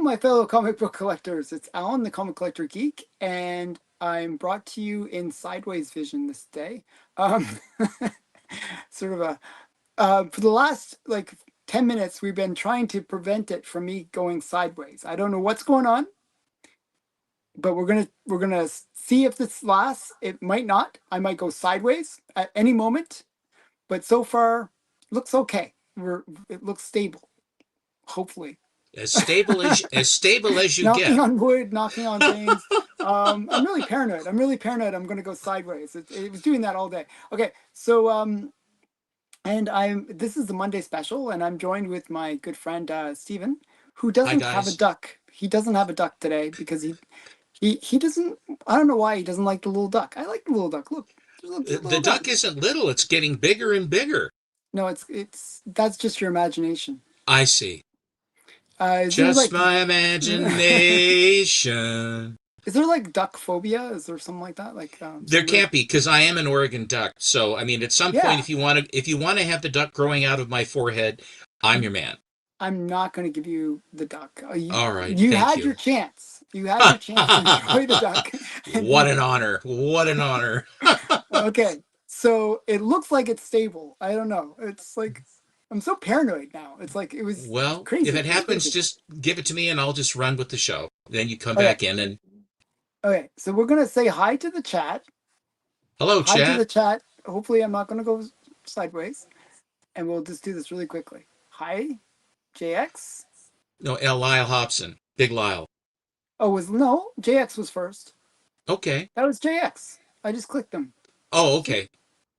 my fellow comic book collectors. It's Alan, the comic collector geek, and I'm brought to you in sideways vision this day. Um, sort of a for the last 10 minutes, we've been trying to prevent it from me going sideways. I don't know what's going on, but we're gonna see if this lasts. It might not. I might go sideways at any moment, but so far, looks okay. It looks stable. Hopefully. As stable as you Knocking get. on wood, knocking on things. I'm really paranoid. I'm really paranoid. I'm going to go sideways. It was doing that all day. Okay, so and I'm. This is the Monday special, and I'm joined with my good friend Stephen, who Hi doesn't have a guys. duck. He doesn't have a duck today because he doesn't. I don't know why he doesn't like the little duck. I like the little duck. Look, there's a cute The little duck. duck isn't little, it's getting bigger and bigger. No, it's that's just your imagination. I see. Is there Just like my imagination. is there like duck phobia? Is there something like that? Like There some weird. can't be because I am an Oregon duck. So I mean at some point Yeah. if you want to have the duck growing out of my forehead, I'm your man. I'm not going to give you the duck. All right, You thank had your you. chance. You had your chance to enjoy the duck, and you What an didn't. honor. What an honor. Okay, so it looks like it's stable. I don't know. It's like I'm so paranoid now. It's like it was Well, if crazy. it It was happens, crazy. just give it to me and I'll just run with the show. Then you come Okay, back in and okay. So we're gonna say hi to the chat. hello, Hi to chat. the chat. Hopefully, I'm not gonna go sideways, and we'll just do this really quickly. Hi, JX. No, L. Lyle Hobson. Big Lyle. Oh, was no JX was first. Okay. That was JX. I just clicked them. Oh, See, okay.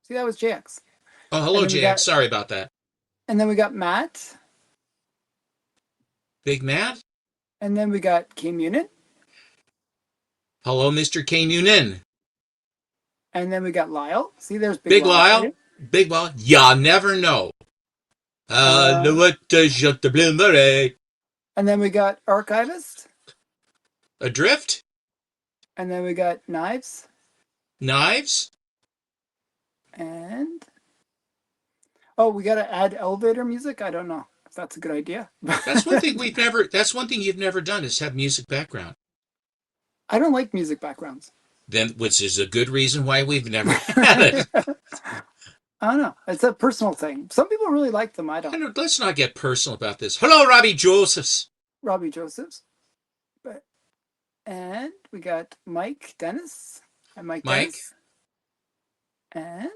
see, that was JX. Oh, And hello, then we Jack. got Sorry about that. Matt, Big Matt? and then we got Kim Unit, Hello, Mr. K. Noonan. and then we got Lyle. See, there's Big Big Lyle for Lyle? you. Big Lyle? Ya never know. Uh, What does you the blue and then we got Archivist, Adrift? and then we got Knives, Knives? and oh, we got to add elevator music. I don't know if that's a good idea. That's one thing you've never done is have music background. I don't like music backgrounds. Then, which is a good reason why we've never had I it. don't know. It's a personal thing. Some people really like them. I don't. Let's not get personal about this. Hello, Robbie Josephs. Robbie Josephs, but and we got Mike Dennis. Hi, Mike Mike? Dennis. And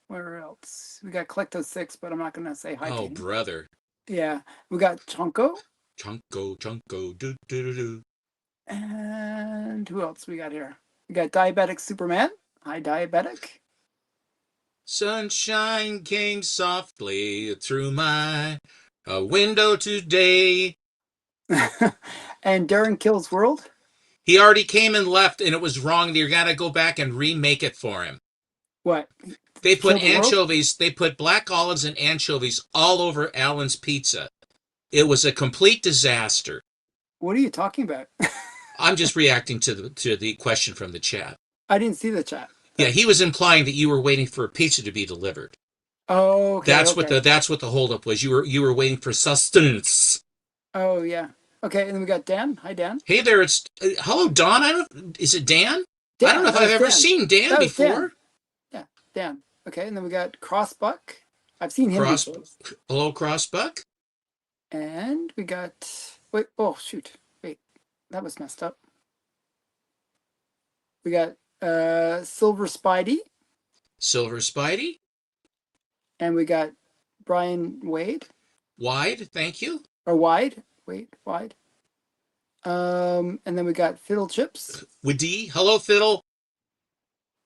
where else? We got Collecto6, but I'm not going to say hi to Oh, him. brother. Yeah. We got Chunko. Chunko, do, do, do, do. And who else we got here? We got Diabetic Superman. Hi, Diabetic. Sunshine came softly through my window today. And Darren Kills World. He already came and left, and it was wrong. You got to go back and remake it for him. What? They Kill put the World? anchovies, they put black olives and anchovies all over Alan's pizza. It was a complete disaster. What are you talking about? I'm just reacting to the question from the chat. I didn't see the chat. Yeah, he was implying that you were waiting for a pizza to be delivered. Oh, okay, okay. That's what the holdup was. You were waiting for sustenance. Oh, yeah. Okay, and then we got Dan. Hi, Dan. Hey there, it's hello Don. Is it Dan? I don't know Dan, if that I've was ever Dan. seen Dan That was Dan. before. Yeah, Dan. Okay, and then we got Crossbuck. I've seen him Cross, before. hello Crossbuck. And we got wait, oh shoot. Wait, that was messed up. We got Silver Spidey, Silver Spidey. and we got Brian Wade. Wide, thank you. Or Wide. Wait, Wide. And then we got Fiddle Chips. Woody, hello Fiddle.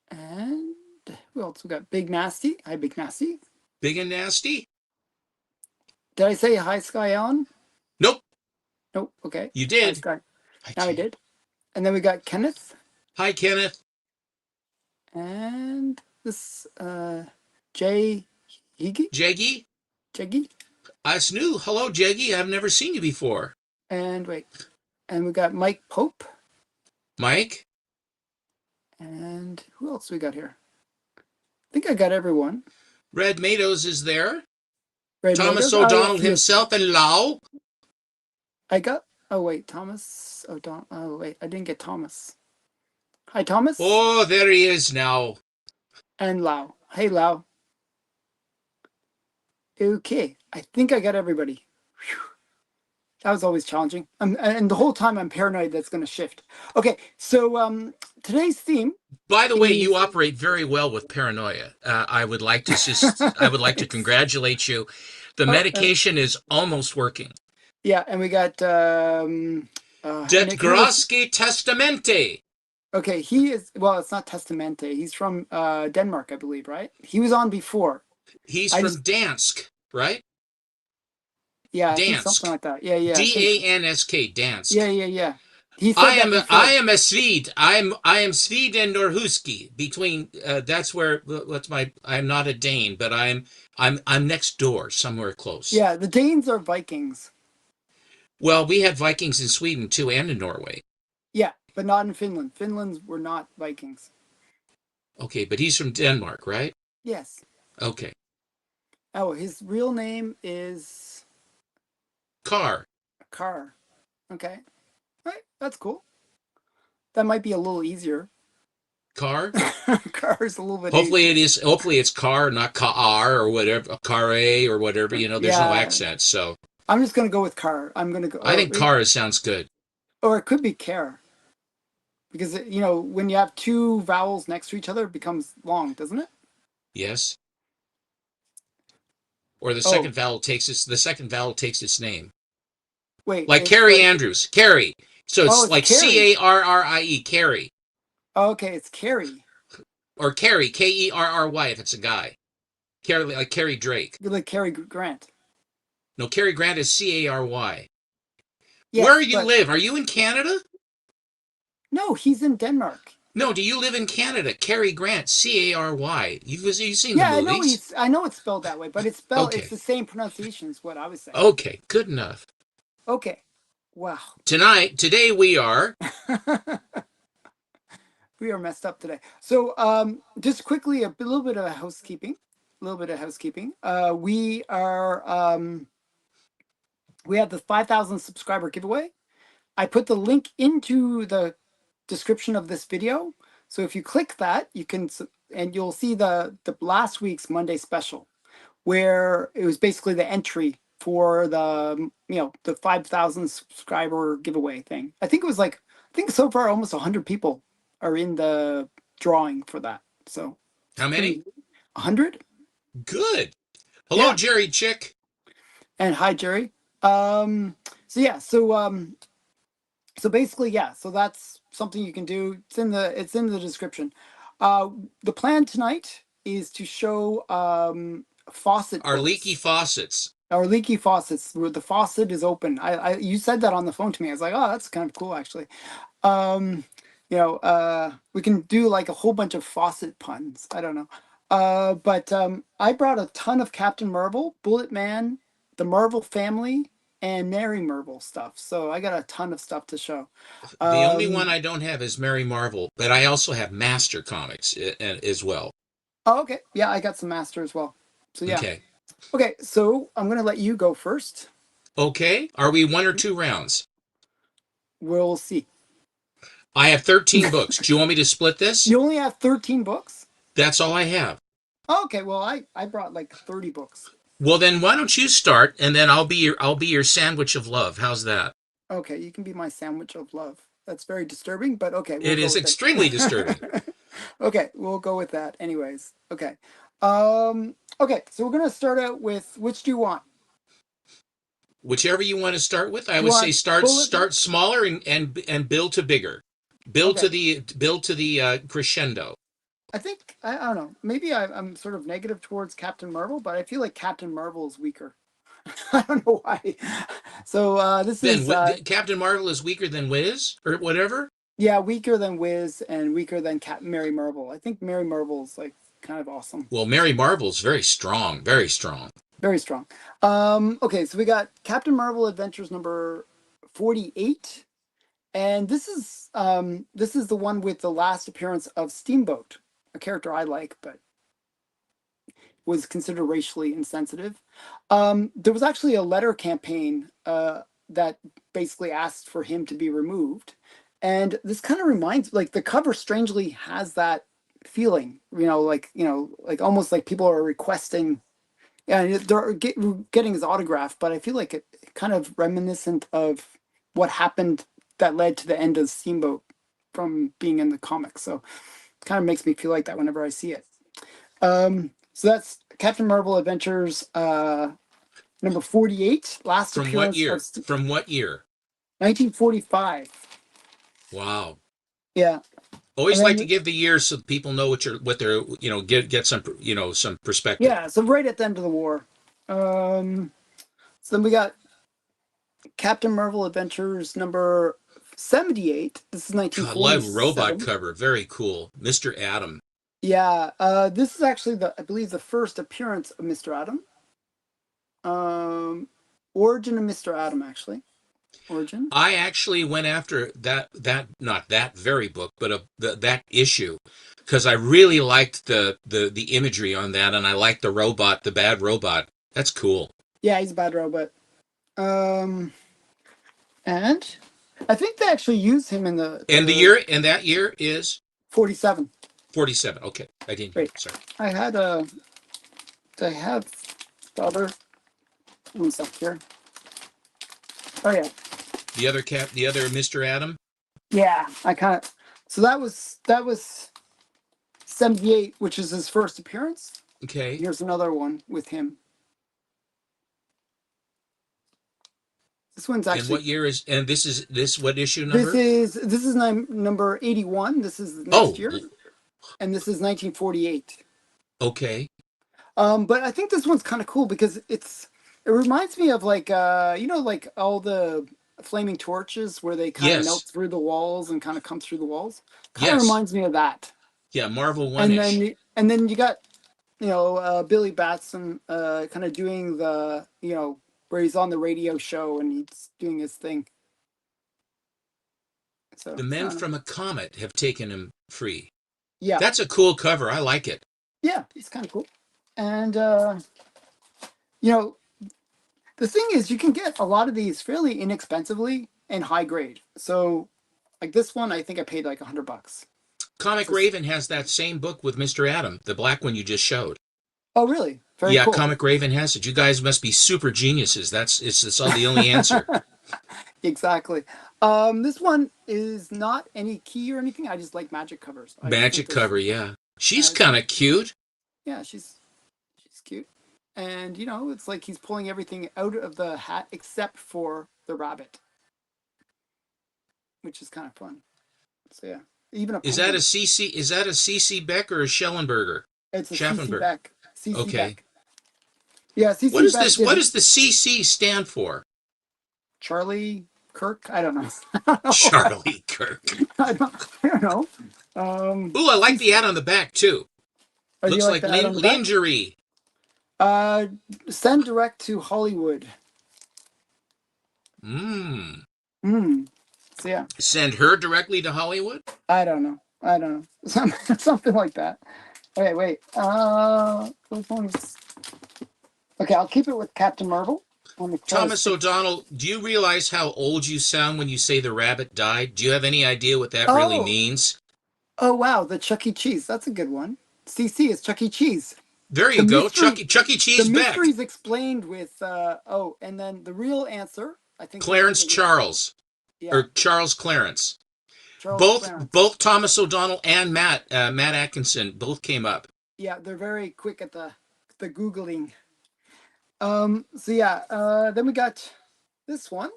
And who else? We got Big Nasty. Hi, Big Nasty. Big and nasty. Did I say hi, Sky Allen? Nope, Nope. Okay. you Hi, did. Sky. Now I did. And then we got Kenneth. Hi Kenneth. And this Jay Higgy. Jeggy. Jeggy. It's new. Hello Jeggy. I've never seen you before. And wait. And we got Mike Pope. Mike. And who else we got here? I think I got everyone. Red Matos is there. Red Thomas Matos. O'Donnell himself and Lau. I got Oh wait, Thomas. Oh Don. Oh wait, I didn't get Thomas. Hi Thomas Oh, there he is now. and Lau. Hey Lau. Okay, I think I got everybody. Whew. That was always challenging. And the whole time I'm paranoid that's going to shift. Okay, so today's theme By the way, you is operate very well with paranoia. I would like to thanks. congratulate you. The Oh, medication is almost working. yeah, and we got Det and here's groske testamente. okay. He is well. It's not Testamente. He's from Denmark, I believe, right? He was on before. He's I from just Dansk, right? yeah, I think something Dansk. like that. Yeah, yeah, I think Dansk. yeah, Dansk. yeah, yeah. He said that I before. am a Swede. I am Swede and Norhuski. Between that's where what's my I'm not a Dane, but I'm next door, somewhere close. Yeah, the Danes are Vikings. Well, we had Vikings in Sweden too, and in Norway. Yeah, but not in Finland. Finland's were not Vikings. Okay, but he's from Denmark, right? Yes. Okay. Oh, his real name is Car. Carr. Okay. All right, that's cool. That might be a little easier. Car. Car's a little bit Hopefully easier. it is. Hopefully it's car, not car or whatever, car or whatever. You know, there's no Yeah, accent, so I'm just gonna go with Carr. I'm gonna go, I think car sounds good. or it could be Care because when you have two vowels next to each other, it becomes long, doesn't it? Yes. Or Oh, the second vowel takes its name. wait, Like it's Carrie like Andrews, Carrie. So oh, it's it's like Carrie. Carrie, Carrie, Oh, okay, it's Carrie. or Carrie, Kerry, if it's a guy. Carrie, like Carrie Drake. You're like Cary Grant. No, Cary Grant is Cary. Where Yes, you but live? Are you in Canada? no, he's in Denmark. No, do you live in Canada? Cary Grant, Cary. You've seen the Yeah, I know movies. it's spelled that way, but it's Okay. the same pronunciation as what I was saying. Okay, good enough. Okay. Wow. Today we are We are messed up today. So just quickly a little bit of housekeeping. A little bit of housekeeping. We have the 5,000 subscriber giveaway. I put the link into the description of this video. So if you click that, you can and you'll see the last week's Monday special, where it was basically the entry for the 5,000 subscriber giveaway thing. I think so far almost 100 people are in the drawing for that. So it's how many? pretty 100. Good. Hello, Yeah. Jerry Chick. And hi Jerry. Um so yeah, so basically yeah, so that's something you can do. It's in the description. Uh the plan tonight is to show faucet Our leaky books. faucets. Our leaky faucets where the faucet is open. You said that on the phone to me. I was like, oh, that's kind of cool actually. Um, we can do like a whole bunch of faucet puns. I don't know. But I brought a ton of Captain Marvel, Bullet Man, the Marvel family, and Mary Marvel stuff. So I got a ton of stuff to show. The only one Um, I don't have is Mary Marvel, but I also have Master Comics as well. oh, okay. Yeah, I got some master as well. So yeah. Okay. Okay, so I'm gonna let you go first. Okay. Are we one or two rounds? We'll see. I have 13 books. Do you want me to split this? You only have 13 books? That's all I have. Okay, well I brought like 30 books. Well, then why don't you start, and then I'll be your sandwich of love. How's that? Okay, you can be my sandwich of love. That's very disturbing, but okay, we'll It go is with extremely disturbing. it. Okay, we'll go with that. Anyways, okay. Okay, so we're gonna start out with which do you want? Whichever you want to start with, I Do you would say want bullet? start smaller and build to bigger. Okay, Build to the crescendo. I think I don't know. Maybe I'm sort of negative towards Captain Marvel, but I feel like Captain Marvel is weaker. I don't know why. So this Then is Captain Marvel is weaker than Wiz or whatever. yeah, weaker than Wiz and weaker than Mary Marvel. I think Mary Marvel's like kind of awesome. Well, Mary Marvel's very strong, very strong. Very strong. Okay, so we got Captain Marvel Adventures number 48. And this is the one with the last appearance of Steamboat, a character I like, but was considered racially insensitive. There was actually a letter campaign that basically asked for him to be removed. And this kind of reminds, like the cover strangely has that feeling, like almost like people are requesting, yeah, they're getting his autograph, but I feel like it kind of reminiscent of what happened that led to the end of Steamboat from being in the comics. So it kind of makes me feel like that whenever I see it. So that's Captain Marvel Adventures number 48, last From what appearance of year? From what year? 1945. Wow. Yeah. And Always like to then, give the years so people know what they're, get some, some perspective. yeah, so right at the end of the war. So then we got Captain Marvel Adventures number 78. This is God, live robot 1947. cover. Very cool. Mr. Atom. Yeah, this is actually I believe the first appearance of Mr. Atom. Um, Origin of Mr. Atom, actually. Origin. I actually went after that not that very book, but that issue, because I really liked the imagery on that, and I liked the robot, the bad robot. That's cool. Yeah, he's a bad robot. Um, and I think they actually use him in And the the year and that year is 47. 47. Okay, I didn't hear. Wait, Sorry. I had I have the other one sec here. Oh yeah, The other Mr. Atom. yeah. I kind of. So that was 78, which is his first appearance. Okay. Here's another one with him. This one's And what actually year is? And this what issue this number? is this is number 81. This is next Oh, year, and this is 1948. okay. But I think this one's kind of cool because it reminds me of like like all the flaming torches where they kind of melt Yes. through the walls and kind of come through the walls. Kind of Yes. reminds me of that. Yeah. Marvel One And ish. then you got Billy Batson kind of doing the where he's on the radio show and he's doing his thing. The So men I don't know. from a comet have taken him free. Yeah, That's a cool cover. I like it. yeah, it's kind of cool. And you know the thing is, you can get a lot of these fairly inexpensively and high grade. So, like this one, I think I paid like $100. Comic So, Raven has that same book with Mr. Atom, the black one you just showed. oh, really? Very Yeah, cool. Comic Raven has it. You guys must be super geniuses. It's all the only answer. Exactly. This one is not any key or anything. I just like magic covers. I just think Magic this. cover, yeah. She's Uh, kind of cute. yeah, she's cute, and it's like he's pulling everything out of the hat except for the rabbit, which is kind of fun. So yeah, even a Is that a penguin. CC? Is that a CC Beck or a Schellenberger? It's a CC Schaffenberg. Beck. CC Okay. Beck. Yeah, What CC is Beck this? What did does the CC stand for? Charlie Kirk. I don't know. I don't know. Charlie Kirk. I don't know. Um, Ooh, I like the CC. ad on the back too. Oh, do you Looks like like the ad on the back? lingerie. Uh, Send direct to Hollywood. Mmm. Hmm. So yeah, Send her directly to Hollywood? I don't know. I don't know. Something like that. Okay, wait. Which one's... Okay, I'll keep it with Captain Marvel. Let me try to Thomas stick. O'Donnell, do you realize how old you sound when you say the rabbit died? Do you have any idea what that really Oh, means? oh wow, the Chuck E. Cheese. That's a good one. CC is Chuck E. Cheese. There The you go. mystery, Chuck E. the Cheese mystery Beck. is explained with and then the real answer. I think you'll think Clarence it. Charles. Yeah, Or Charles Clarence. Charles Clarence. Both Thomas O'Donnell and Matt Atkinson both came up. Yeah, they're very quick at the googling. So yeah, then we got this one.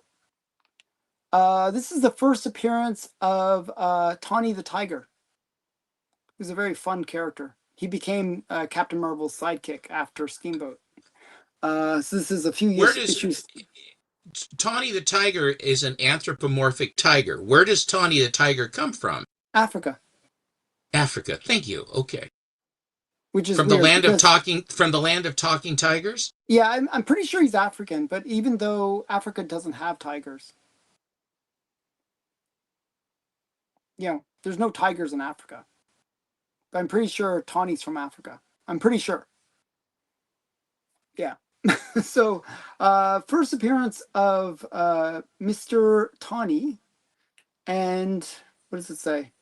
This is the first appearance of Tawny the Tiger, who's a very fun character. He became Captain Marvel's sidekick after Steamboat. So this is a few Where years does issues. Tawny the Tiger is an anthropomorphic tiger? Where does Tawny the Tiger come from? Africa, Africa. Thank you. Okay. which is weird because From the land of talking tigers? yeah, I'm pretty sure he's African, but even though Africa doesn't have tigers, there's no tigers in Africa. But I'm pretty sure Tawny's from Africa. I'm pretty sure. Yeah. So, first appearance of Mr. Tawny, and what does it say?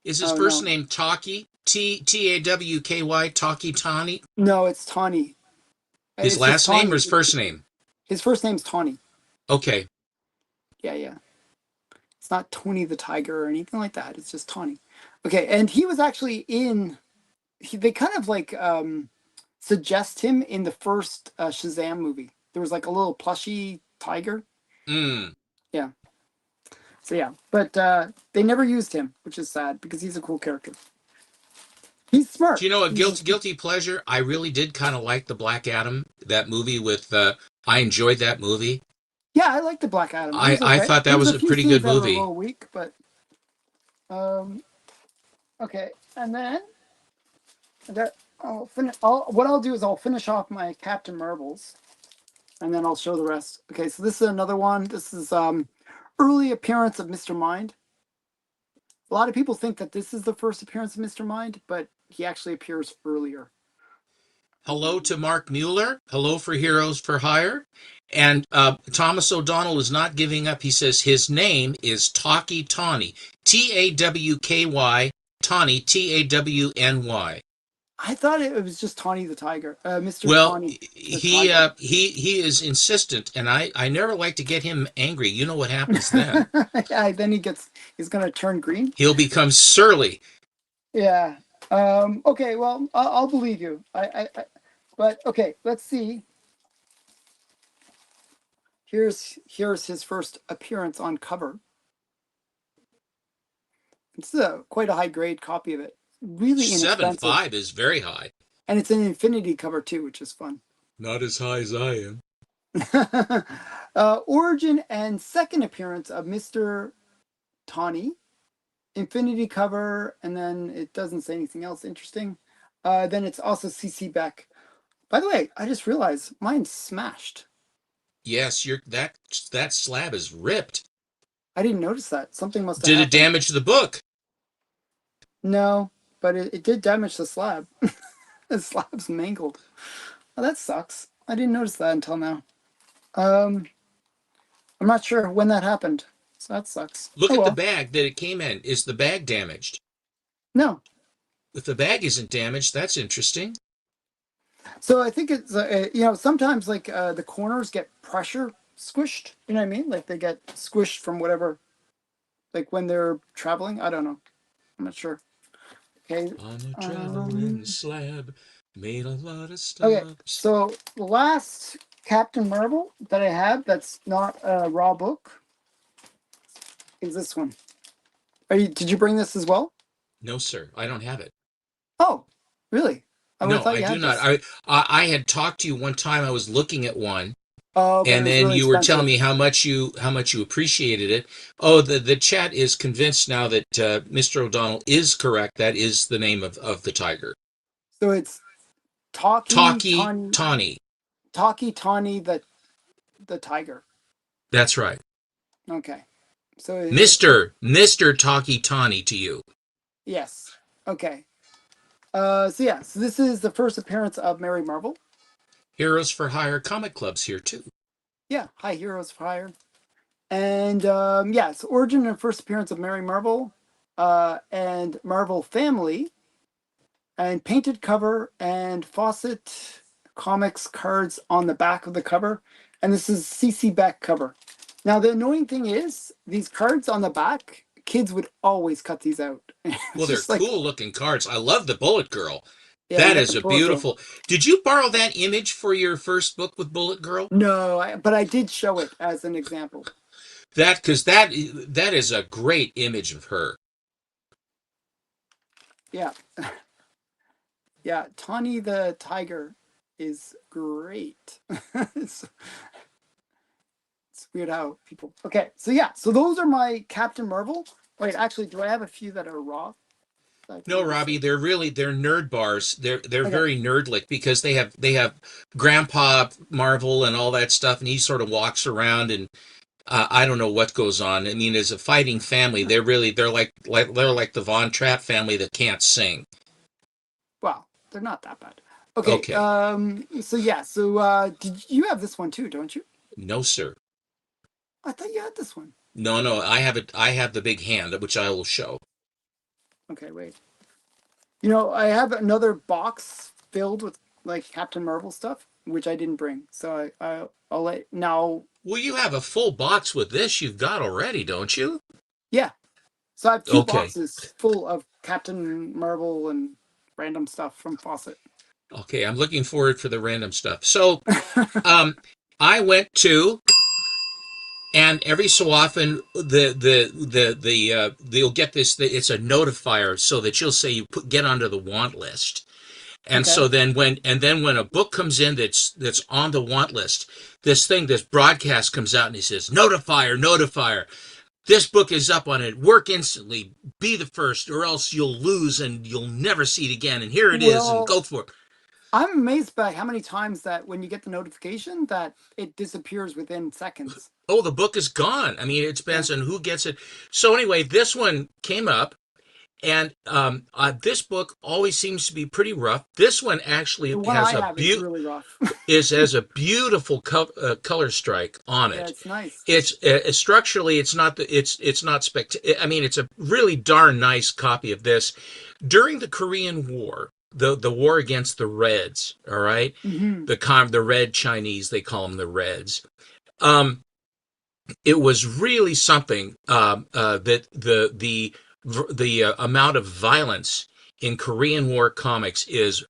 Is his Oh first no, name Taki? Tawky? Taki Tani? no, it's Tawny. His It's just last name or Tawny. his first name? His first name's Tawny. Okay. Yeah, yeah. It's not Tony the Tiger or anything like that. It's just Tawny. Okay, and he was actually in. They kind of like suggest him in the first Shazam movie. There was like a little plushy tiger. Mm. Yeah. So yeah, but they never used him, which is sad because he's a cool character. He's Do smart. you know a He's guilty pleasure? I really did kind of like the Black Adam, that movie with I enjoyed that movie. Yeah, I like the Black Adam. It was I okay. thought There that was was a a few pretty scenes good that were a movie. little weak, but um, okay. And then that I'll finish. What I'll do is I'll finish off my Captain Marvels, and then I'll show the rest. Okay, so this is another one. This is early appearance of Mr. Mind. A lot of people think that this is the first appearance of Mr. Mind, but he actually appears earlier. Hello to Mark Mueller. Hello for Heroes for Hire. And Thomas O'Donnell is not giving up. He says his name is Taki Tawny. Tawky Tawny, Tawny. I thought it was just Tawny the Tiger, Mr. Well, Tawny the he Tiger. uh, he he is insistent, and I never like to get him angry. You know what happens then? Yeah, then he's gonna turn green. He'll become surly. Yeah. Okay. Well, I'll believe you. But okay. Let's see. Here's his first appearance on cover. It's quite a high grade copy of it. Really Seven inexpensive, five is very high. and it's an infinity cover too, which is fun. Not as high as I am. Origin and second appearance of Mr. Tawny. Infinity cover, and then it doesn't say anything else interesting. Then it's also CC Beck. By the way, I just realized mine's smashed. Yes, that slab is ripped. I didn't notice that. Something must have Did it happened. damage the book? No, but it did damage the slab. The slab's mangled. Oh, that sucks. I didn't notice that until now. Um, I'm not sure when that happened. So that sucks. Look Oh at the well. bag that it came in. Is the bag damaged? No. If the bag isn't damaged, that's interesting. So I think it's sometimes like the corners get pressure squished. You know what I mean? Like they get squished from whatever, like when they're traveling. I don't know. I'm not sure. Okay. On a traveling Um, slab, made a lot of okay. stops. So the last Captain Marvel that I have that's not a raw book is this one. Did you bring this as well? No, sir, I don't have it. Oh, really? I would have No, thought I you do had not. this. I had talked to you one time. I was looking at one, Oh, but it and was then really you were telling expensive. me how much you appreciated it. Oh, the chat is convinced now that Mr. O'Donnell is correct. That is the name of the tiger. So it's Talkie Taki Tawny, Tawny. Talkie Tawny the tiger. That's right. Okay. So Mr. Taki Tawny to you. yes. Okay. So this is the first appearance of Mary Marvel. Heroes for Hire comic clubs here too. Yeah. Hi, Heroes of Fire. And it's origin and first appearance of Mary Marvel, and Marvel Family, and painted cover and Fawcett comics cards on the back of the cover, and this is CC Beck cover. Now the annoying thing is these cards on the back, kids would always cut these out. Well, It's they're just like, cool looking cards. I love the Bullet Girl. yeah, you That got the is a bullet girl. beautiful. Did you borrow that image for your first book with Bullet Girl? No, but I did show it as an example. That because that is a great image of her. Yeah, yeah. Tawny the tiger is great. it's, it's weird how people. Okay, so yeah, so those are my Captain Marvel. Wait, actually, do I have a few that are raw that I can No, maybe Robbie, show? they're nerd bars. They're Okay, very nerdlic because they have Grandpa Marvel and all that stuff, and he sort of walks around and I don't know what goes on. I mean, as a fighting family, they're like the Von Trapp family that can't sing. well, they're not that bad. Okay. Okay. So yeah. So did you have this one too? Don't you? No, sir. I thought you had this one. No, no. I have it. I have the big hand, which I will show. Okay, wait. You know, I have another box filled with like Captain Marvel stuff, which I didn't bring. So I'll let now. Well, you have a full box with this you've got already, don't you? Yeah. So I have two Okay. boxes full of Captain Marvel and random stuff from Fawcett. Okay. I'm looking forward for the random stuff. So, um, I went to, and every so often you'll get this. It's a notifier so that you'll say you get onto the want list. And Okay. so then when a book comes in that's on the want list, this broadcast comes out and he says, notifier, notifier. This book is up on it. Work instantly. Be the first, or else you'll lose and you'll never see it again. And here it is, and Well, go for it. I'm amazed by how many times that when you get the notification that it disappears within seconds. Oh, the book is gone. I mean, it Yeah. depends on who gets it. So anyway, this one came up, and this book always seems to be pretty rough. This one actually The one has I a have is really rough. has a beautiful color strike on Yeah, it. it's nice. It's structurally, it's not spectacular. I mean, it's a really darn nice copy of this during the Korean War, the war against the Reds. All right, Hmm. the Red Chinese, they call them the Reds. Um, it was really something that the amount of violence in Korean War comics is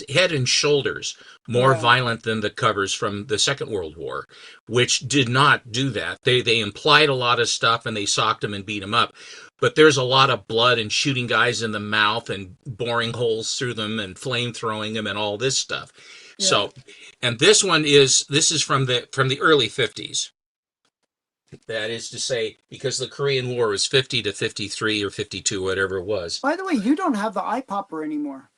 head and shoulders more Yeah. violent than the covers from the Second World War, which did not do that. They implied a lot of stuff and they socked them and beat them up. But there's a lot of blood and shooting guys in the mouth and boring holes through them and flame throwing them and all this stuff. Yeah. So, and this is from the early 50s. That is to say, because the Korean War was 50 to 53 or 52, whatever it was. By the way, you don't have the eye popper anymore.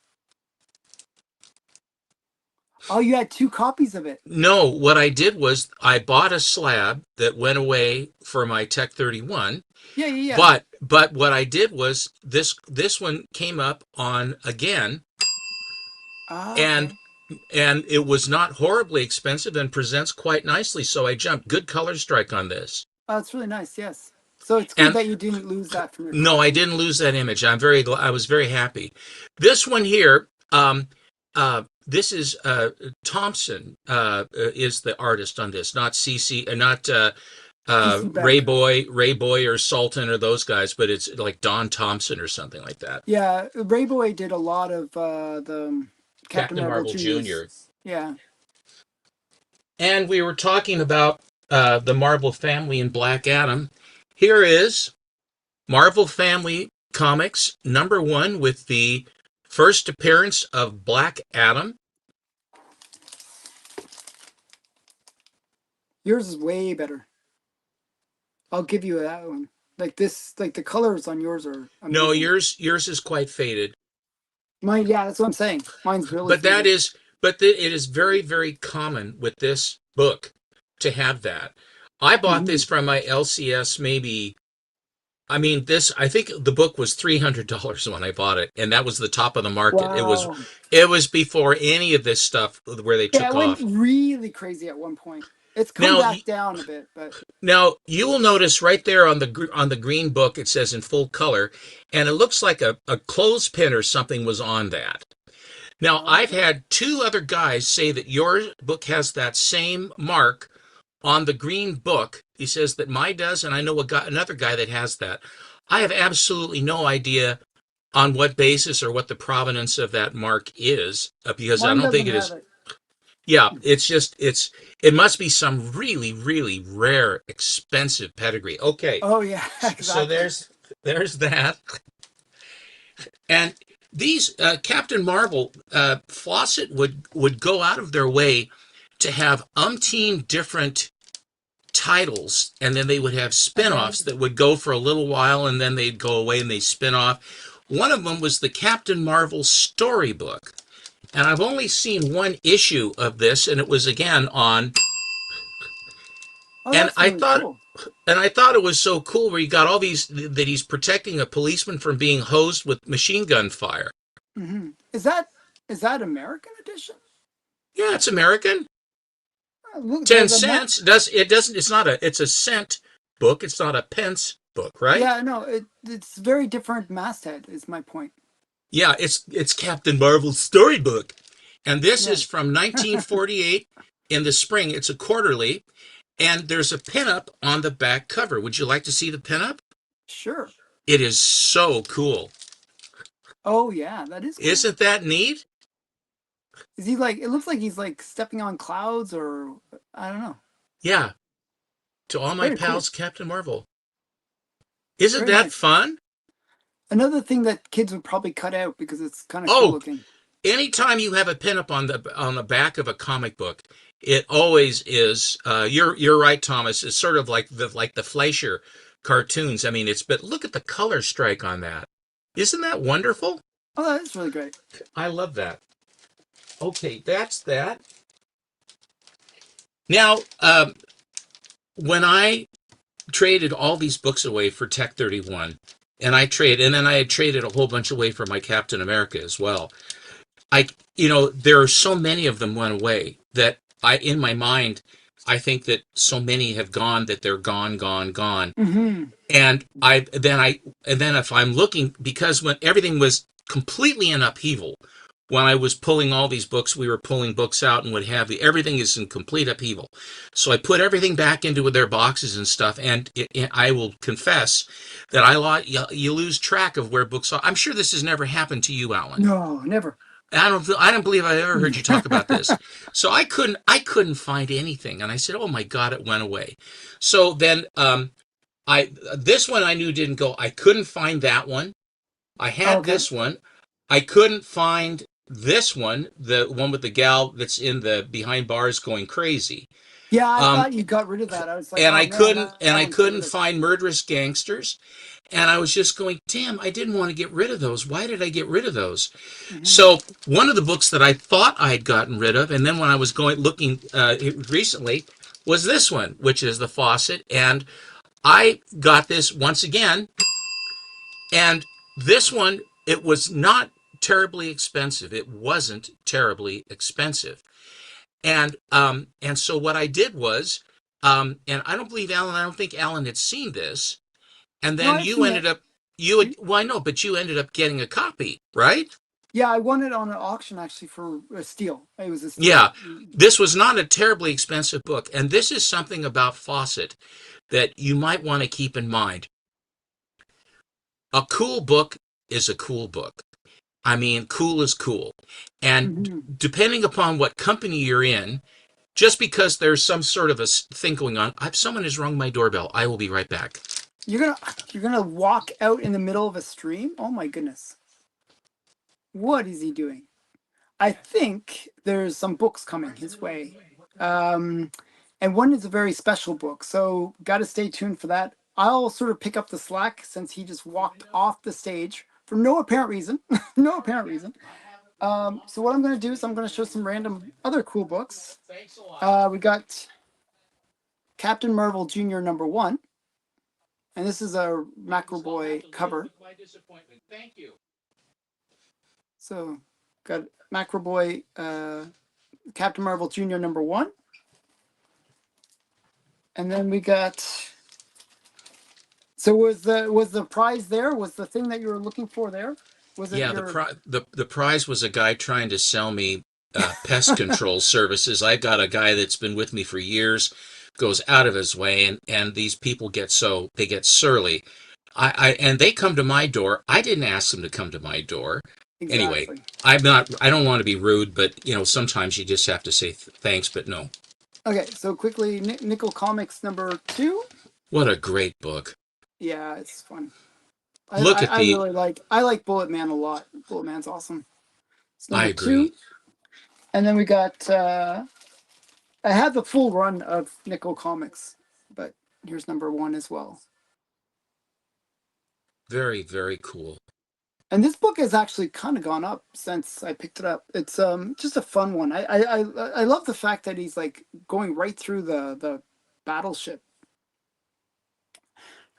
Oh, you had two copies of it. No, what I did was I bought a slab that went away for my Tech 31, Yeah, yeah, yeah. but what I did was this one came up on again, Ah, and okay. it was not horribly expensive and presents quite nicely, so I jumped. Good color strike on this. Oh, it's really nice. Yes. So it's good And that you didn't lose that from your no, I collection. didn't lose that image. I was very happy. This one here, this is Thompson is the artist on this, not CC, not CC Beck. Ray Boy or Sultan or those guys, but it's like Don Thompson or something like that. Yeah, Rayboy did a lot of the Captain Captain Marvel Marvel Juniors. Jr. Yeah. And we were talking about the Marvel family and Black Adam. Here is Marvel Family Comics #1 with the first appearance of Black Adam. Yours is way better. I'll give you that one. Like this, like the colors on yours are No, amazing. yours is quite faded, Mine, yeah, that's what I'm saying. Mine's really but that faded. is it is very common with this book to have that. I bought Hmm. this from my LCS maybe. I mean, this I think the book was $300 when I bought it, and that was the top of the market. Wow. It was before any of this stuff where they Yeah, took it went off. really crazy at one point. It's come Now, back down a bit, but Now you will notice right there on the green book it says in full color, and it looks like a clothespin or something was on that. Now I've okay. had two other guys say that your book has that same mark on the green book. He says that mine does, and I know another guy that has that. I have absolutely no idea on what basis or what the provenance of that mark is, because I Mine don't think doesn't it have is. it. Yeah, it must be some really rare, expensive pedigree. Okay, Oh yeah, so exactly. there's that, and these Captain Marvel, Fawcett would go out of their way to have umpteen different titles, and then they would have Okay. spin-offs that would go for a little while, and then they'd go away and they spin off. One of them was the Captain Marvel storybook, and I've only seen one issue of this, and it was again on. Oh, And that's really cool. I thought it was so cool where you got all these that he's protecting a policeman from being hosed with machine gun fire. Hmm. Is that? Is that American edition? Yeah, it's American. Look, Ten the map. cents does it doesn't it's not a it's a cent book. It's not a pence book, right? Yeah, no, it's very different masthead. Is my point. Yeah, it's Captain Marvel's storybook. And this is Right. from 1948 in the spring. It's a quarterly, and there's a pinup on the back cover. Would you like to see the pinup? Sure. It is so cool. Oh yeah, that is cool. Isn't that neat? Is he like? It looks like he's like stepping on clouds, or I don't know. Yeah, to all my Very cool. pals, Captain Marvel. Isn't Very that nice. fun? Another thing that kids would probably cut out because it's kind of cool Oh, looking. anytime you have a pinup on the back of a comic book, it always is. You're right, Thomas. It's sort of like the Fleischer cartoons. I mean, it's but look at the color strike on that. Isn't that wonderful? Oh, that is really great. I love that. Okay, that's that. Now, when I traded all these books away for Tech 31, and then I had traded a whole bunch away for my Captain America as well. I, there are so many of them went away that in my mind, I think that so many have gone that they're gone, gone, gone. Mm-hmm. And then if I'm looking, because when everything was completely in upheaval, when I was pulling all these books, we were pulling books out and what have you. Everything is in complete upheaval. So I put everything back into their boxes and stuff. And I will confess that you lose track of where books are. I'm sure this has never happened to you, Alan. No, never. I don't believe I ever heard you talk about this. So I couldn't find anything, and I said, "Oh my God, it went away." So then, I this one I knew didn't go. I couldn't find that one. I had Okay. this one. I couldn't find this one, the one with the gal that's in the behind bars going crazy. Yeah, I Um, thought you got rid of that. I was like, and oh I man, couldn't that and that I one's get couldn't rid of. find murderous gangsters. And I was just going, damn, I didn't want to get rid of those. Why did I get rid of those? Mm-hmm. So one of the books that I thought I had gotten rid of, and then when I was going looking recently, was this one, which is the Fawcett. And I got this once again, and this one, it was not terribly expensive. It wasn't terribly expensive. And so what I did was, and I don't think Alan had seen this. And No, then I've you seen it. ended up, you had, well, I know, but you ended up getting a copy, right? Yeah, I won it on an auction actually for a steal. It was a steal. Yeah. This was not a terribly expensive book. And this is something about Fawcett that you might want to keep in mind. A cool book is a cool book. I mean, cool is cool. And Mm-hmm. depending upon what company you're in, just because there's some sort of a thing going on, if someone has rung my doorbell, I will be right back. You're gonna walk out in the middle of a stream. Oh my goodness, what is he doing? I think there's some books coming his way. Um, and one is a very special book, so got to stay tuned for that. I'll sort of pick up the slack since he just walked off the stage for no apparent reason. No apparent reason. So what I'm going to do is I'm going to show some random other cool books. We got Captain Marvel Jr. #1, and this is a McAvoy cover. So got McAvoy, Captain Marvel Jr. #1, and then we got. So was the prize there? Was the thing that you were looking for there? Was it Yeah, your? the prize was a guy trying to sell me pest control services. I got a guy that's been with me for years, goes out of his way, and these people they get surly. And they come to my door. I didn't ask them to come to my door. Anyway, Exactly. I don't want to be rude, but sometimes you just have to say thanks, but no. Okay, so quickly, Nickel Comics #2. What a great book. Yeah, it's fun. I, Look I at I the really like Bullet Man a lot. Bullet Man's awesome. It's I number agree. two, and then we got. I had the full run of Nickel Comics, but here's #1 as well. Very, very cool. And this book has actually kind of gone up since I picked it up. It's just a fun one. I love the fact that he's like going right through the battleship.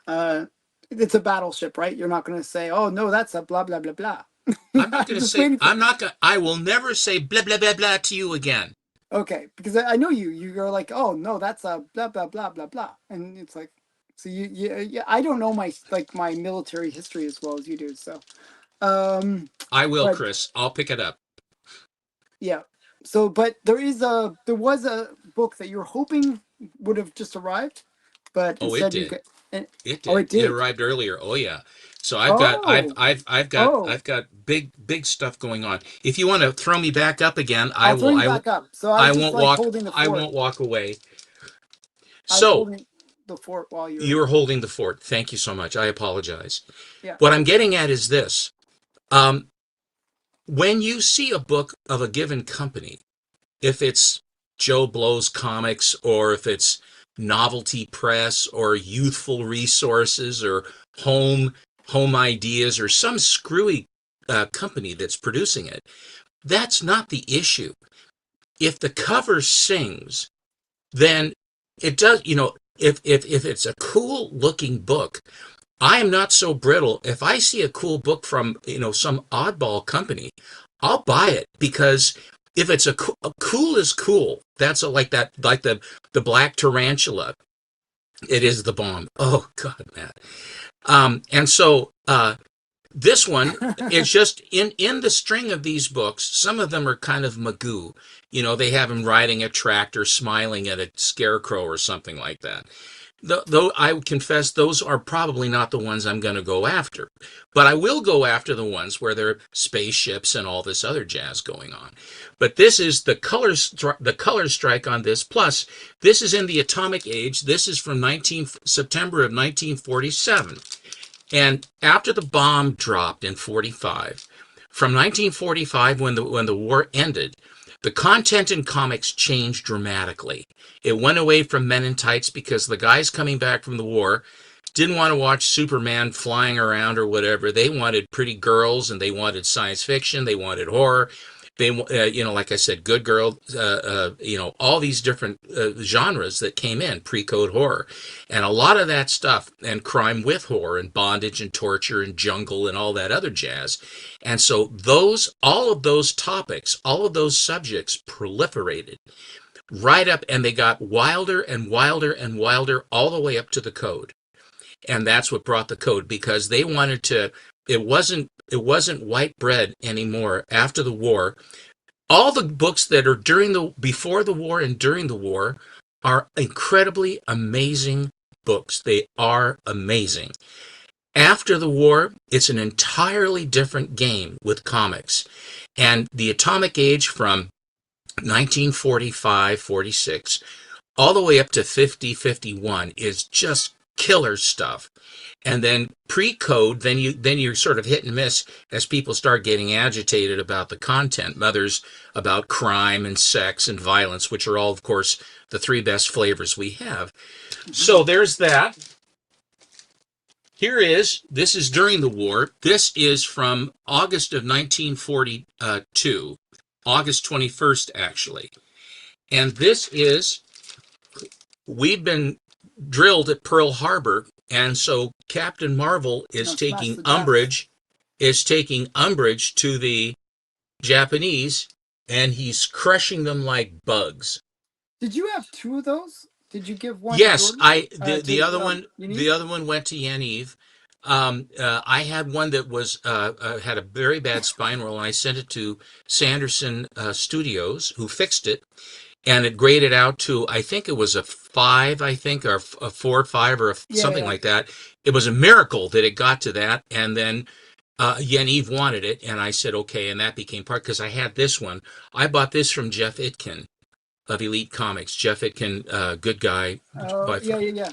Uh, it's a battleship, right? You're not going to say, "Oh no, that's a blah blah blah blah." I'm not I'm going to just say, waiting for. I'm not going to, I will never say blah, blah, blah, blah to you again. Okay, because I know you. You're like, oh no, that's a blah blah blah blah blah, and it's like, so yeah. I don't know my military history as well as you do. So, um, I will, but Chris. I'll pick it up. yeah. So, but there was a book that you were hoping would have just arrived, but Oh, it instead you did. got. And, It oh, did. it It did. arrived earlier. Oh yeah. So Oh, oh. I've got big stuff going on. If you want to throw me back up again, I'll throw you back up. So I was just like holding the I fort. won't walk away. I was So holding the fort while you you were. were holding the fort. Thank you so much. I apologize. Yeah. What I'm getting at is this. Um, when you see a book of a given company, if it's Joe Blow's Comics or if it's Novelty Press or Youthful Resources or Home Home Ideas or some screwy company that's producing it, that's not the issue. If the cover sings, then it does. If it's a cool looking book, I am not so brittle. If I see a cool book from, some oddball company, I'll buy it because if it's a cool is cool. That's like the black tarantula. It is the bomb. Oh God, Matt. And so this one is just in the string of these books. Some of them are kind of magoo. They have him riding a tractor, smiling at a scarecrow or something like that. Though I would confess those are probably not the ones I'm going to go after. But I will go after the ones where there are spaceships and all this other jazz going on. But this is the color strike on this. Plus, this is in the atomic age. This is from September of 1947. And after the bomb dropped in 45, from 1945 when the war ended, the content in comics changed dramatically. It went away from Men in Tights because the guys coming back from the war didn't want to watch Superman flying around or whatever. They wanted pretty girls and they wanted science fiction. They wanted horror. They, like I said, good girl, all these different genres that came in, pre-code horror. And a lot of that stuff, and crime with horror, and bondage, and torture, and jungle, and all that other jazz. And so all of those topics, all of those subjects proliferated right up, and they got wilder and wilder and wilder all the way up to the code. And that's what brought the code, because they wanted to, it wasn't white bread anymore after the war. All the books that are before the war and during the war are incredibly amazing books. They are amazing. After the war, it's an entirely different game with comics. And the atomic age from 1945, 46, all the way up to 50, 51 is just killer stuff. And then pre-code, then you're sort of hit and miss as people start getting agitated about the content. Mothers about crime and sex and violence, which are all, of course, the three best flavors we have. Mhm. So there's that. This is during the war. This is from August of 1942, August 21st, actually. And we've been drilled at Pearl Harbor, and so Captain Marvel No, smash the is taking umbrage to the Japanese, and he's crushing them like bugs. Did you have two of those? Did you give one to Yes, Jordan? I the To other one Unique? the other one went to Yaniv. I had one that was had a very bad spine roll, and I sent it to Sanderson Studios, who fixed it, and it graded out to, I think it was a 5, I think, or a 4, 5, or Yeah, something yeah. like that. It was a miracle that it got to that, and then Yaniv wanted it, and I said okay, and that became part, because I had this one. I bought this from Jeff Itkin of Elite Comics. Jeff Itkin, good guy by Yeah, far. yeah, yeah.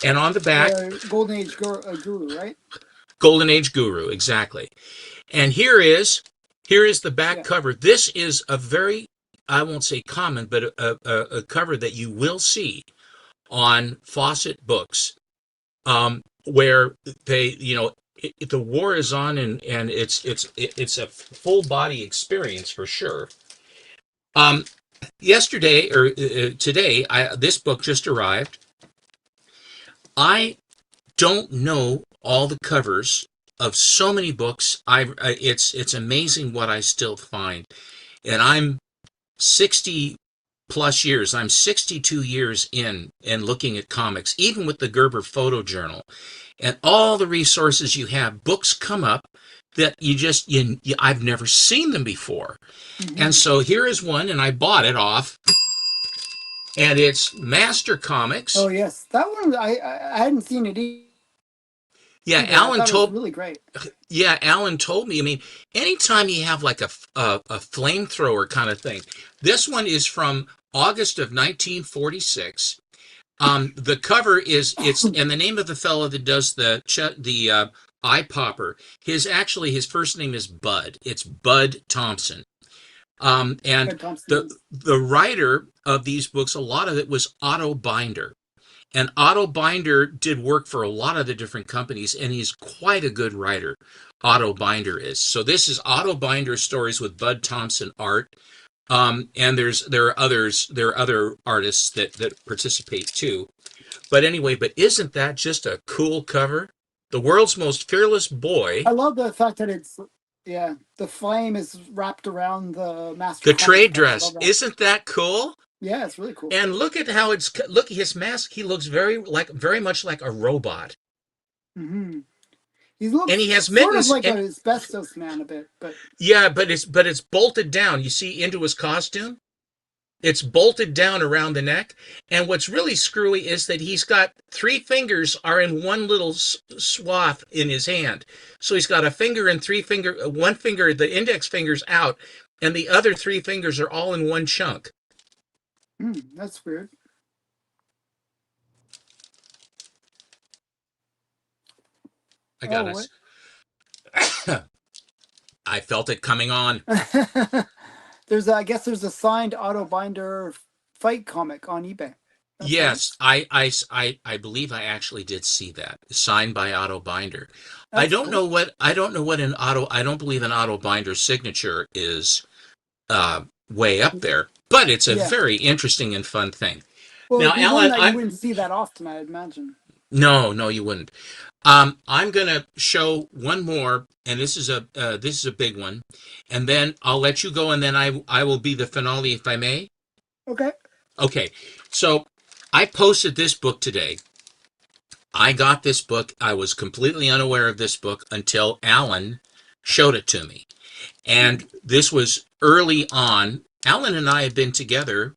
And on the back, Golden Age Guru, right? Golden Age Guru, exactly. And here is the back Yeah. cover. This is a very, I won't say common, but a cover that you will see on Fawcett books, where the war is on, and it's a full body experience for sure. Um, Yesterday or today, this book just arrived. I don't know all the covers of so many books. It's amazing what I still find. And I'm 60 plus years. I'm 62 years in and looking at comics, even with the Gerber Photo Journal and all the resources you have. Books come up that I've never seen them before. And Hmm. so here is one, and I bought it off, and it's Master Oh Comics. yes, that one I hadn't seen it Yeah, either. I Alan thought it was told really great. yeah, Alan told me. I mean, anytime you have like a flamethrower kind of thing, this one is from August of 1946. The cover is it's and the name of the fellow that does the eye popper. His first name is Bud. It's Bud Thompson. And Fred Thompson. the writer of these books, a lot of it was Otto Binder. And Otto Binder did work for a lot of the different companies, and he's quite a good writer. Otto Binder is. So this is Otto Binder's stories with Bud Thompson art. And there are other artists that participate too. But anyway, but isn't that just a cool cover? The world's most fearless boy. I love the fact that it's yeah, the flame is wrapped around the Master The Comics trade cover. I dress. love that. Isn't that cool? Yeah, it's really cool. And look at how look at his mask. He looks very much like a robot. Hmm. He And looks he has sort of mittens like a and asbestos man a bit, but yeah, but it's bolted down. You see into his costume? It's bolted down around the neck. And what's really screwy is that he's got three fingers are in one little swath in his hand. So he's got a finger and one finger, the index finger's out, and the other three fingers are all in one chunk. that's weird. I Oh, got what? us. I felt it coming on. I guess there's a signed Auto Binder fight comic on eBay. That's Yes, nice. I believe I actually did see that signed by Otto Binder. That's cool. I don't know what an Otto I don't believe an Otto Binder signature is way up there, but it's a Yeah. very interesting and fun thing. Well, Now, it'd be one Alan, that you I'm wouldn't see that often, I'd imagine. no, you wouldn't. I'm gonna show one more, and this is a big one, and then I'll let you go, and then I will be the finale if I may. Okay. Okay, so I posted this book today. I got this book. I was completely unaware of this book until Alan showed it to me. Hmm. And this was early on. Alan and I had been together.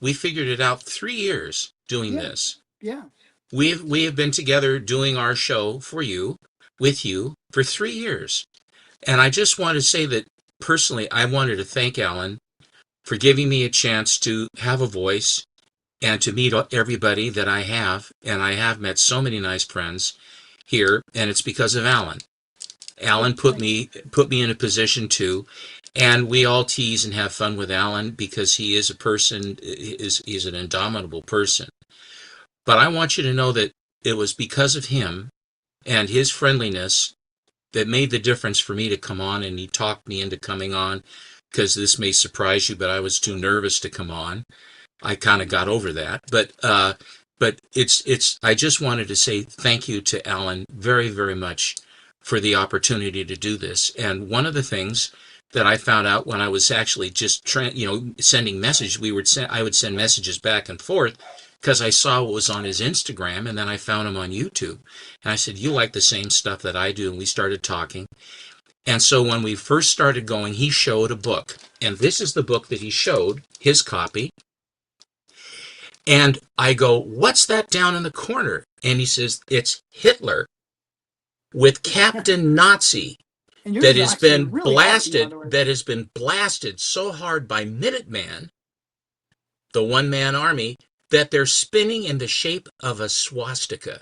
We figured it out 3 years doing Yeah. this. Yeah. We have been together doing our show for you, with you, for 3 years. And I just want to say that personally, I wanted to thank Alan for giving me a chance to have a voice and to meet everybody that I have. And I have met so many nice friends here, and it's because of Alan. Well, Alan thanks. put me in a position to, and we all tease and have fun with Alan because he is a person is an indomitable person. But I want you to know that it was because of him and his friendliness that made the difference for me to come on, and he talked me into coming on because this may surprise you, but I was too nervous to come on. I kind of got over that, but it's. I just wanted to say thank you to Alan very much for the opportunity to do this. And one of the things that I found out when I was actually just sending messages, I would send messages back and forth because I saw what was on his Instagram, and then I found him on YouTube, and I said, "You like the same stuff that I do," and we started talking. And so when we first started going, he showed a book, and this is the book that he showed, his copy. And I go, "What's that down in the corner?" And he says, "It's Hitler with Captain Nazi And yours is actually really awesome, by the way. that has been blasted so hard by Minuteman, the one-man army, that they're spinning in the shape of a swastika."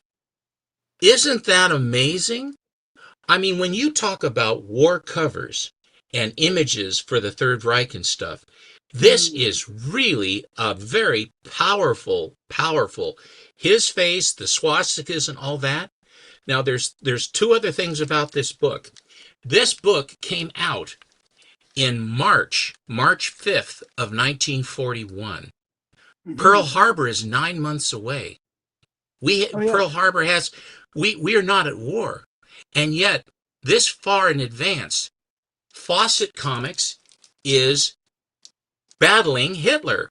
Isn't that amazing? I mean, when you talk about war covers and images for the Third Reich and stuff, this Hmm. is really a very powerful. His face, the swastikas, and all that. Now, there's two other things about this book. This book came out in March 5th of 1941. Pearl Hmm. Harbor is 9 months away. Oh yeah. Pearl Harbor has we are not at war, and yet this far in advance, Fawcett Comics is battling Hitler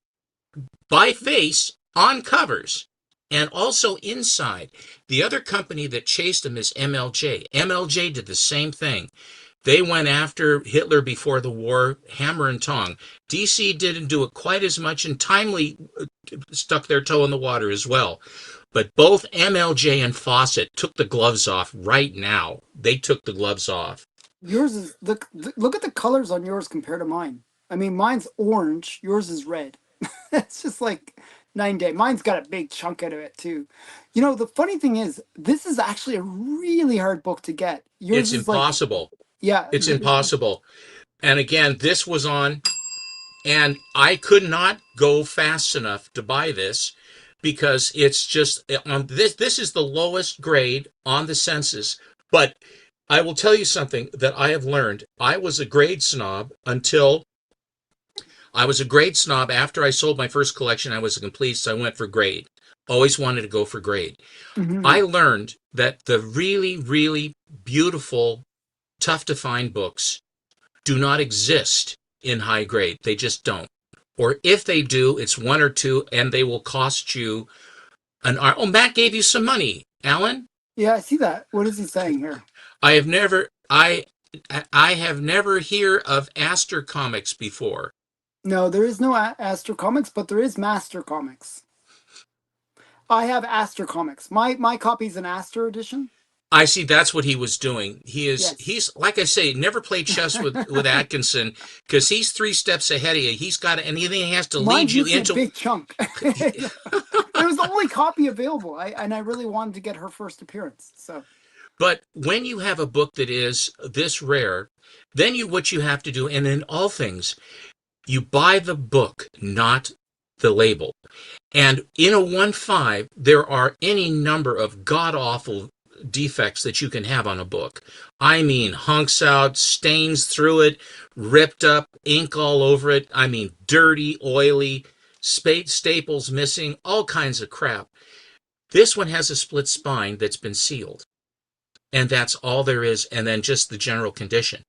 by face on covers and also inside. The other company that chased him is MLJ. MLJ did the same thing. They went after Hitler before the war, hammer and tong. DC didn't do it quite as much and timely stuck their toe in the water as well. But both MLJ and Fawcett took the gloves off right now. They took the gloves off. Yours is look at the colors on yours compared to mine. I mean, mine's orange. Yours is red. It's just like 9 day. Mine's got a big chunk out of it too. You know, the funny thing is, this is actually a really hard book to get. Yours It's is like, impossible. yeah, It's impossible. And again, this was on, and I could not go fast enough to buy this because it's just on this. This is the lowest grade on the census. But I will tell you something that I have learned. I was a grade snob until I was a grade snob after I sold my first collection. I was a completist. I went for grade. Always wanted to go for grade. mhm. I learned that the really, really beautiful, tough to find books do not exist in high grade. They just don't. Or if they do, it's one or two, and they will cost you an arm. Oh, Matt gave you some money, Alan. Yeah, I see that. What is he saying here? I have never, I have never hear of Aster Comics before. No, there is no Aster Comics, but there is Master Comics. I have Aster Comics. My copy's an Aster edition. I see that's what he was doing. Yes. He's like I say, never played chess with Atkinson because he's 3 steps ahead of you. He's got anything he has to lead Mine's you missing a into. big chunk. It was the only copy available. I really wanted to get her first appearance. So But when you have a book that is this rare, then what you have to do, and in all things, you buy the book, not the label. And in a 1.5, there are any number of god awful defects that you can have on a book. I mean, hunks out, stains through it, ripped up, ink all over it. I mean, dirty, oily, staples missing, all kinds of crap. This one has a split spine that's been sealed. And that's all there is, and then just the general condition.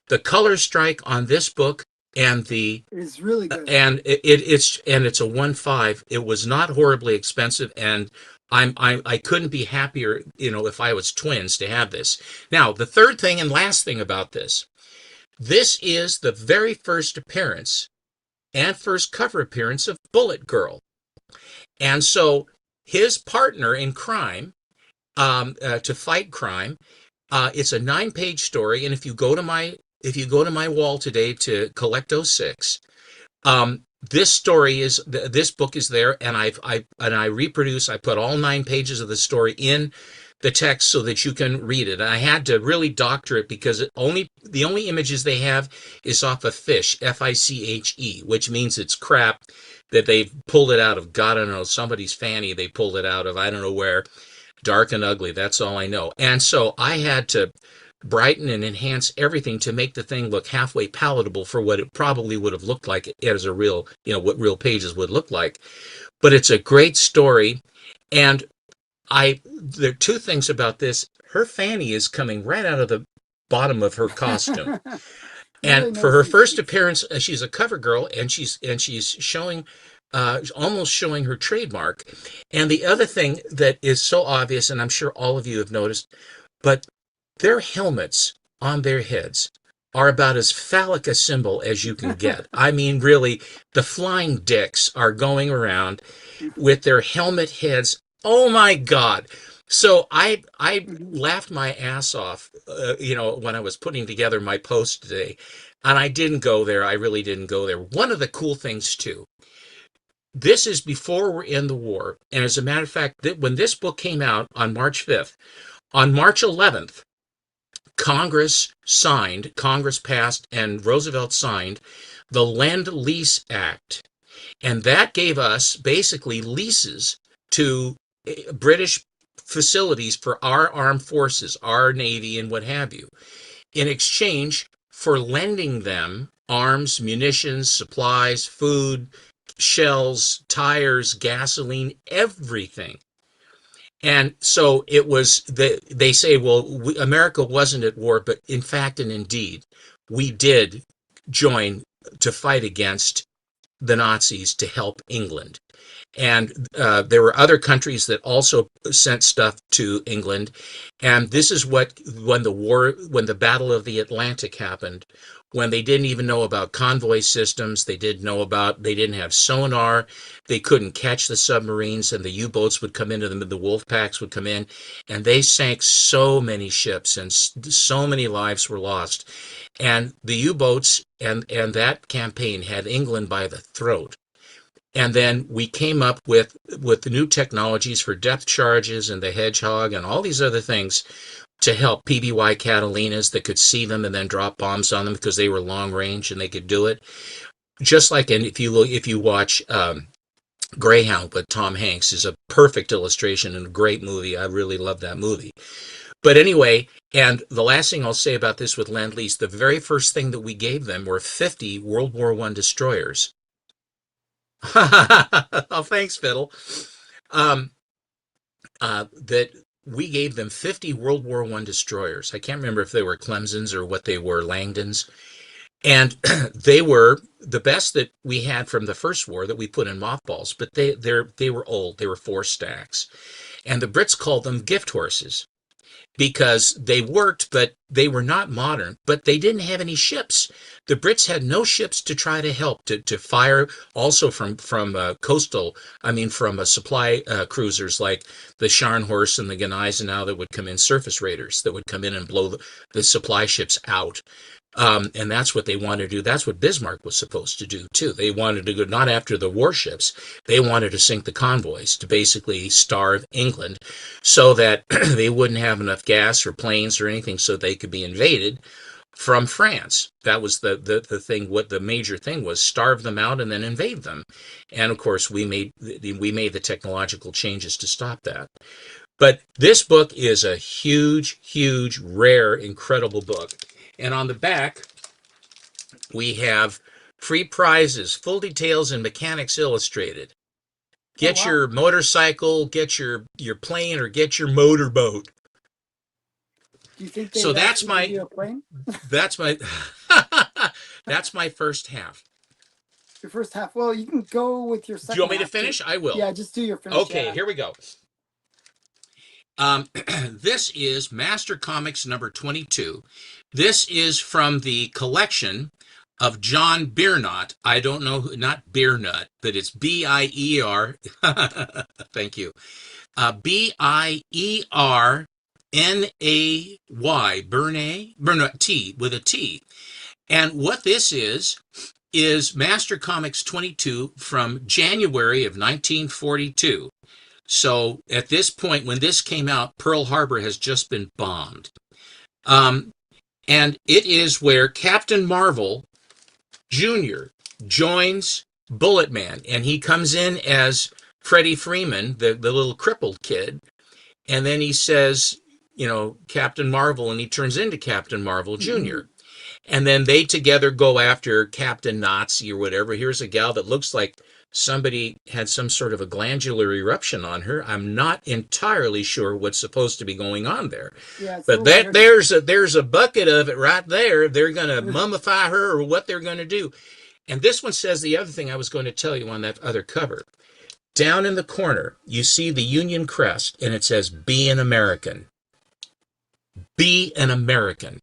The color strike on this book and the it's really good. and it's a 1.5. It was not horribly expensive, and I couldn't be happier, if I was twins to have this. Now, the third thing and last thing about this is the very first appearance and first cover appearance of Bullet Girl. And so his partner in crime, to fight crime, it's a 9-page story, and if you go to my wall today to collect '06, this book is there, and I reproduce. I put all 9 pages of the story in the text so that you can read it. And I had to really doctor it because the only images they have is off a fish, Fiche, which means it's crap that they've pulled it out of, God, I don't know, somebody's fanny. They pulled it out of, I don't know where. Dark and ugly, that's all I know. And so I had to brighten and enhance everything to make the thing look halfway palatable for what it probably would have looked like as a real, what real pages would look like. But it's a great story. And there are two things about this. Her fanny is coming right out of the bottom of her costume. Really And for nice her and first cute. appearance, she's a cover girl, and she's showing, almost showing her trademark. And the other thing that is so obvious, and I'm sure all of you have noticed, but their helmets on their heads are about as phallic a symbol as you can get. I mean, really, the flying dicks are going around with their helmet heads. Oh my God. So I Mhm. laughed my ass off, when I was putting together my post today, and I didn't go there. I really didn't go there. One of the cool things too, this is before we're in the war, and as a matter of fact, when this book came out on March 5th, on March 11th, Congress passed, and Roosevelt signed the Lend-Lease Act, and that gave us basically leases to British facilities for our armed forces, our Navy, and what have you, in exchange for lending them arms, munitions, supplies, food, shells, tires, gasoline, everything. And so it was they say, well, America wasn't at war, but in fact and indeed, we did join to fight against the Nazis to help England. And there were other countries that also sent stuff to England. And this is what, when the Battle of the Atlantic happened, when they didn't even know about convoy systems, they didn't have sonar, they couldn't catch the submarines, and the U-boats would come into them, the wolf packs would come in, and they sank so many ships, and so many lives were lost. And the U-boats and that campaign had England by the throat. And then we came up with the new technologies for depth charges and the Hedgehog and all these other things to help PBY Catalinas that could see them and then drop bombs on them because they were long range and they could do it. Just like, and if you watch Greyhound with Tom Hanks, is a perfect illustration and a great movie. I really love that movie. But anyway, and the last thing I'll say about this with Lend-Lease, the very first thing that we gave them were 50 World War I destroyers. Oh, thanks, Fiddle. Um, that we gave them 50 World War I destroyers. I can't remember if they were Clemsons or what they were, Langdons. And they were the best that we had from the first war that we put in mothballs, but they were old. They were four stacks. And the Brits called them gift horses because they worked, but they were not modern, but they didn't have any ships. The Brits had no ships to try to help to fire also from coastal, I mean, from supply cruisers like the Scharnhorst and the Gneisenau that would come in, surface raiders that would come in and blow the supply ships out. And that's what they wanted to do. That's what Bismarck was supposed to do, too. They wanted to go not after the warships. They wanted to sink the convoys to basically starve England so that they wouldn't have enough gas or planes or anything so they could be invaded from France. That was the thing. What the major thing was, starve them out and then invade them. And of course, we made the technological changes to stop that. But this book is a huge, huge, rare, incredible book. And on the back, we have free prizes, full details, and mechanics illustrated. Oh Get wow. your motorcycle, get your plane, or get your motorboat. Do you think So they'd actually give you a plane? that's my that's my first half. Your first half. Well, you can go with your Do you second want me to half too. finish? I will. Yeah, just do your finish. Okay, Yeah. here we go. This is Master Comics number 22. This is from the collection of John Biernot. I don't know, not Biernut, but it's B-I-E-R. Thank you. B-I-E-R-N-A-Y, Bernat T with a T. And what this is Master Comics 22 from January of 1942. So at this point, when this came out, Pearl Harbor has just been bombed. Um, and it is where Captain Marvel Jr. joins Bullet Man, and he comes in as Freddie Freeman, the little crippled kid, and then he says, Captain Marvel, and he turns into Captain Marvel Mm-hmm. Jr. And then they together go after Captain Nazi or whatever. Here's a gal that looks like somebody had some sort of a glandular eruption on her. I'm not entirely sure what's supposed to be going on there. Yeah, it's a But little weird. there's a bucket of it right there. They're going to mummify her or what they're going to do. And this one says the other thing I was going to tell you on that other cover. Down in the corner, you see the Union crest, and it says, "Be an American." Be an American.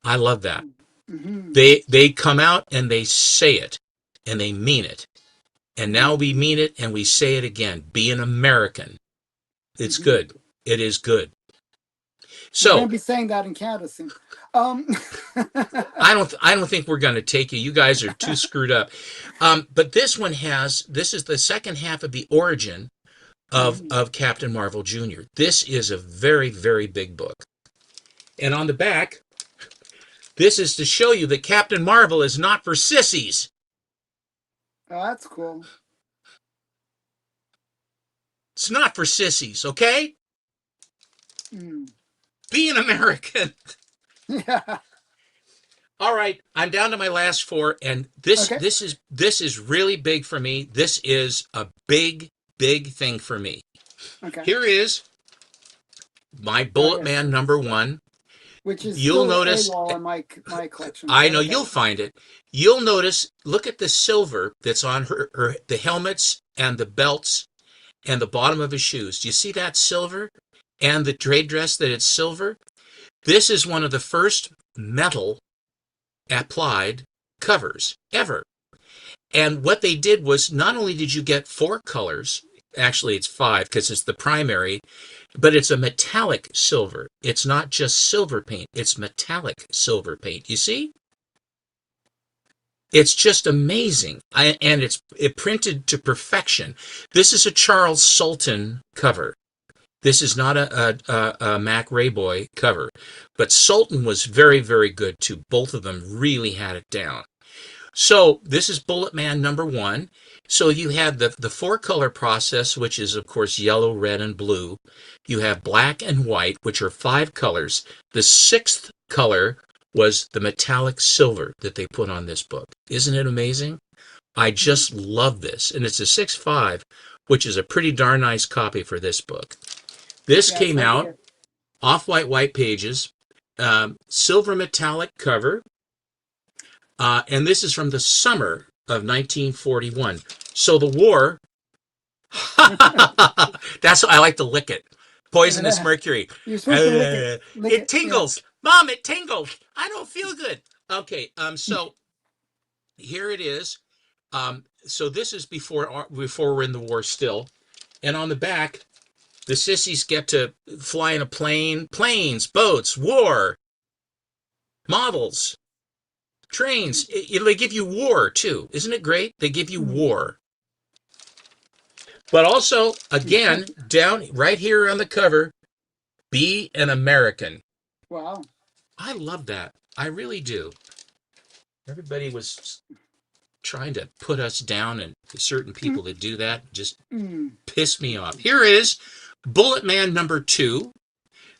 I love that. Mm-hmm. They come out and they say it, and they mean it. And Mm-hmm. now we mean it and we say it again. Be an American. It's Mm-hmm. good. It is good. We're gonna So be saying that in Canada soon. Um, I don't think we're going to take you. You guys are too screwed up. But this is the second half of the origin mhm. of Captain Marvel Jr. This is a very, very big book. And on the back, this is to show you that Captain Marvel is not for sissies. Oh, that's cool. It's not for sissies, okay? Mm. Be an American. Yeah. All right, I'm down to my last four, and this Okay. this is this is really big for me. This is a big, big thing for me. Okay. Here is my Oh Bullet yes, Man number one. which is You'll still notice, AWOL in my collection, I but know okay. you'll find it. You'll notice, look at the silver that's on the helmets and the belts and the bottom of his shoes. Do you see that silver? And the trade dress that it's silver? This is one of the first metal applied covers ever. And what they did was not only did you get four colors, actually it's five because it's the primary, but it's a metallic silver. It's not just silver paint, it's metallic silver paint. You see? It's just amazing. And it printed to perfection. This is a Charles Sultan cover. This is not a Mac Rayboy cover. But Sultan was very, very good too. Both of them really had it down. So this is Bullet Man number one. So you had the four color process, which is, of course, yellow, red, and blue. You have black and white, which are five colors. The sixth color was the metallic silver that they put on this book. Isn't it amazing? I just love this. And it's a 6.5, which is a pretty darn nice copy for this book. This Yeah, it's came hard to out get. off-white, white pages, silver metallic cover, and this is from the summer of 1941. So the war, that's why I like to lick it. Poisonous mercury. You're supposed to lick It it. Yeah. tingles. Mom, it tingles. I don't feel good. Okay, so here it is. So this is before we're in the war still. And on the back, the sissies get to fly in a plane, planes, boats, war, models, trains. They give you war too. Isn't it great? They give you Mm. war. But also, again, down right here on the cover, be an American. Wow. I love that. I really do. Everybody was trying to put us down, and certain Mm, people that do that just mm. piss me off. Here is Bullet Man number two.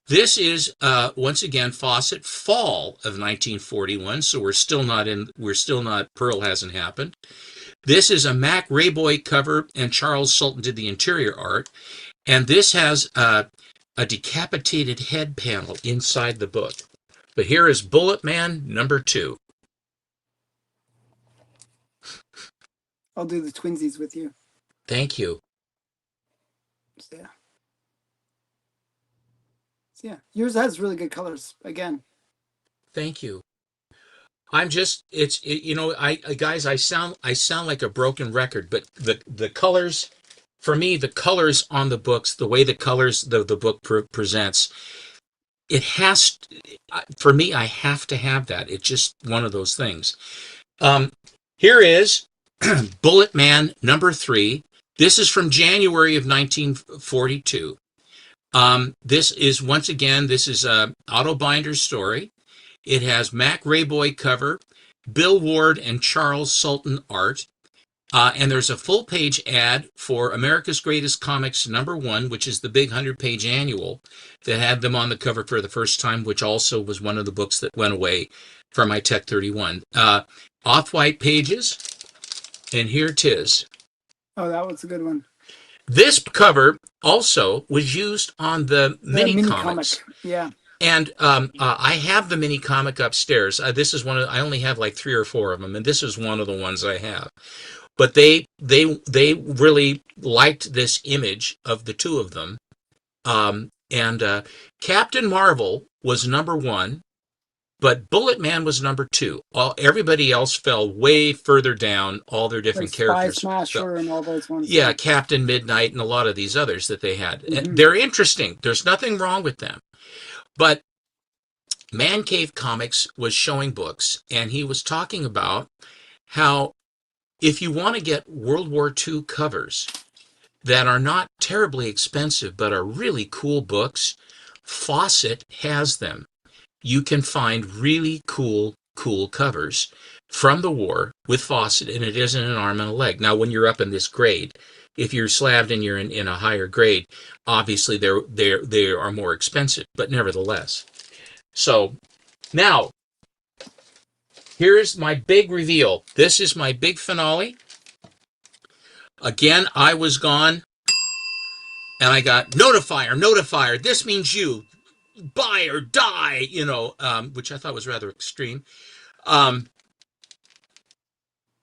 This is once again Fawcett, fall of 1941. So we're still not. Pearl hasn't happened. This is a Mac Rayboy cover, and Charles Sultan did the interior art. And this has a decapitated head panel inside the book. But here is Bullet Man number two. I'll do the twinsies with you. Thank you. So, yeah. So, yeah. Yours has really good colors. Again. Thank you. I'm just guys, I sound like a broken record, but the colors, for me, the colors on the books, the way the colors the book presents, it has for me, I have to have that. It's just one of those things. Um, Here is Bullet Man number three. This is from January of 1942. This is once again, this is a Otto Binder's story. It has Mac Rayboy cover, Bill Ward and Charles Sultan art. And there's a full page ad for America's Greatest Comics number one, which is the big 100-page annual that had them on the cover for the first time, which also was one of the books that went away from my Tech 31. Off-white pages, and here it is. Oh, that was a good one. This cover also was used on the The mini mini comics. comic. Yeah. And I have the mini comic upstairs. This is one of, I only have like three or four of them, and this is one of the ones I have. But they really liked this image of the two of them. And Captain Marvel was number one, but Bullet Man was number two. Everybody else fell way further down. All their Like different Spy characters fell. Smasher and all those ones. Yeah, Yeah. Captain Midnight and a lot of these others that they had. Mm-hmm. They're interesting. There's nothing wrong with them. But Man Cave Comics was showing books, and he was talking about how if you want to get World War II covers that are not terribly expensive but are really cool books, Fawcett has them. You can find really cool covers from the war with Fawcett, and it isn't an arm and a leg. Now, when you're up in this grade, if you're slabbed and you're in a higher grade, obviously they are more expensive, but nevertheless. So now, here's my big reveal. This is my big finale. Again, I was gone and I got notifier, notifier. This means you buy or die, which I thought was rather extreme. Um,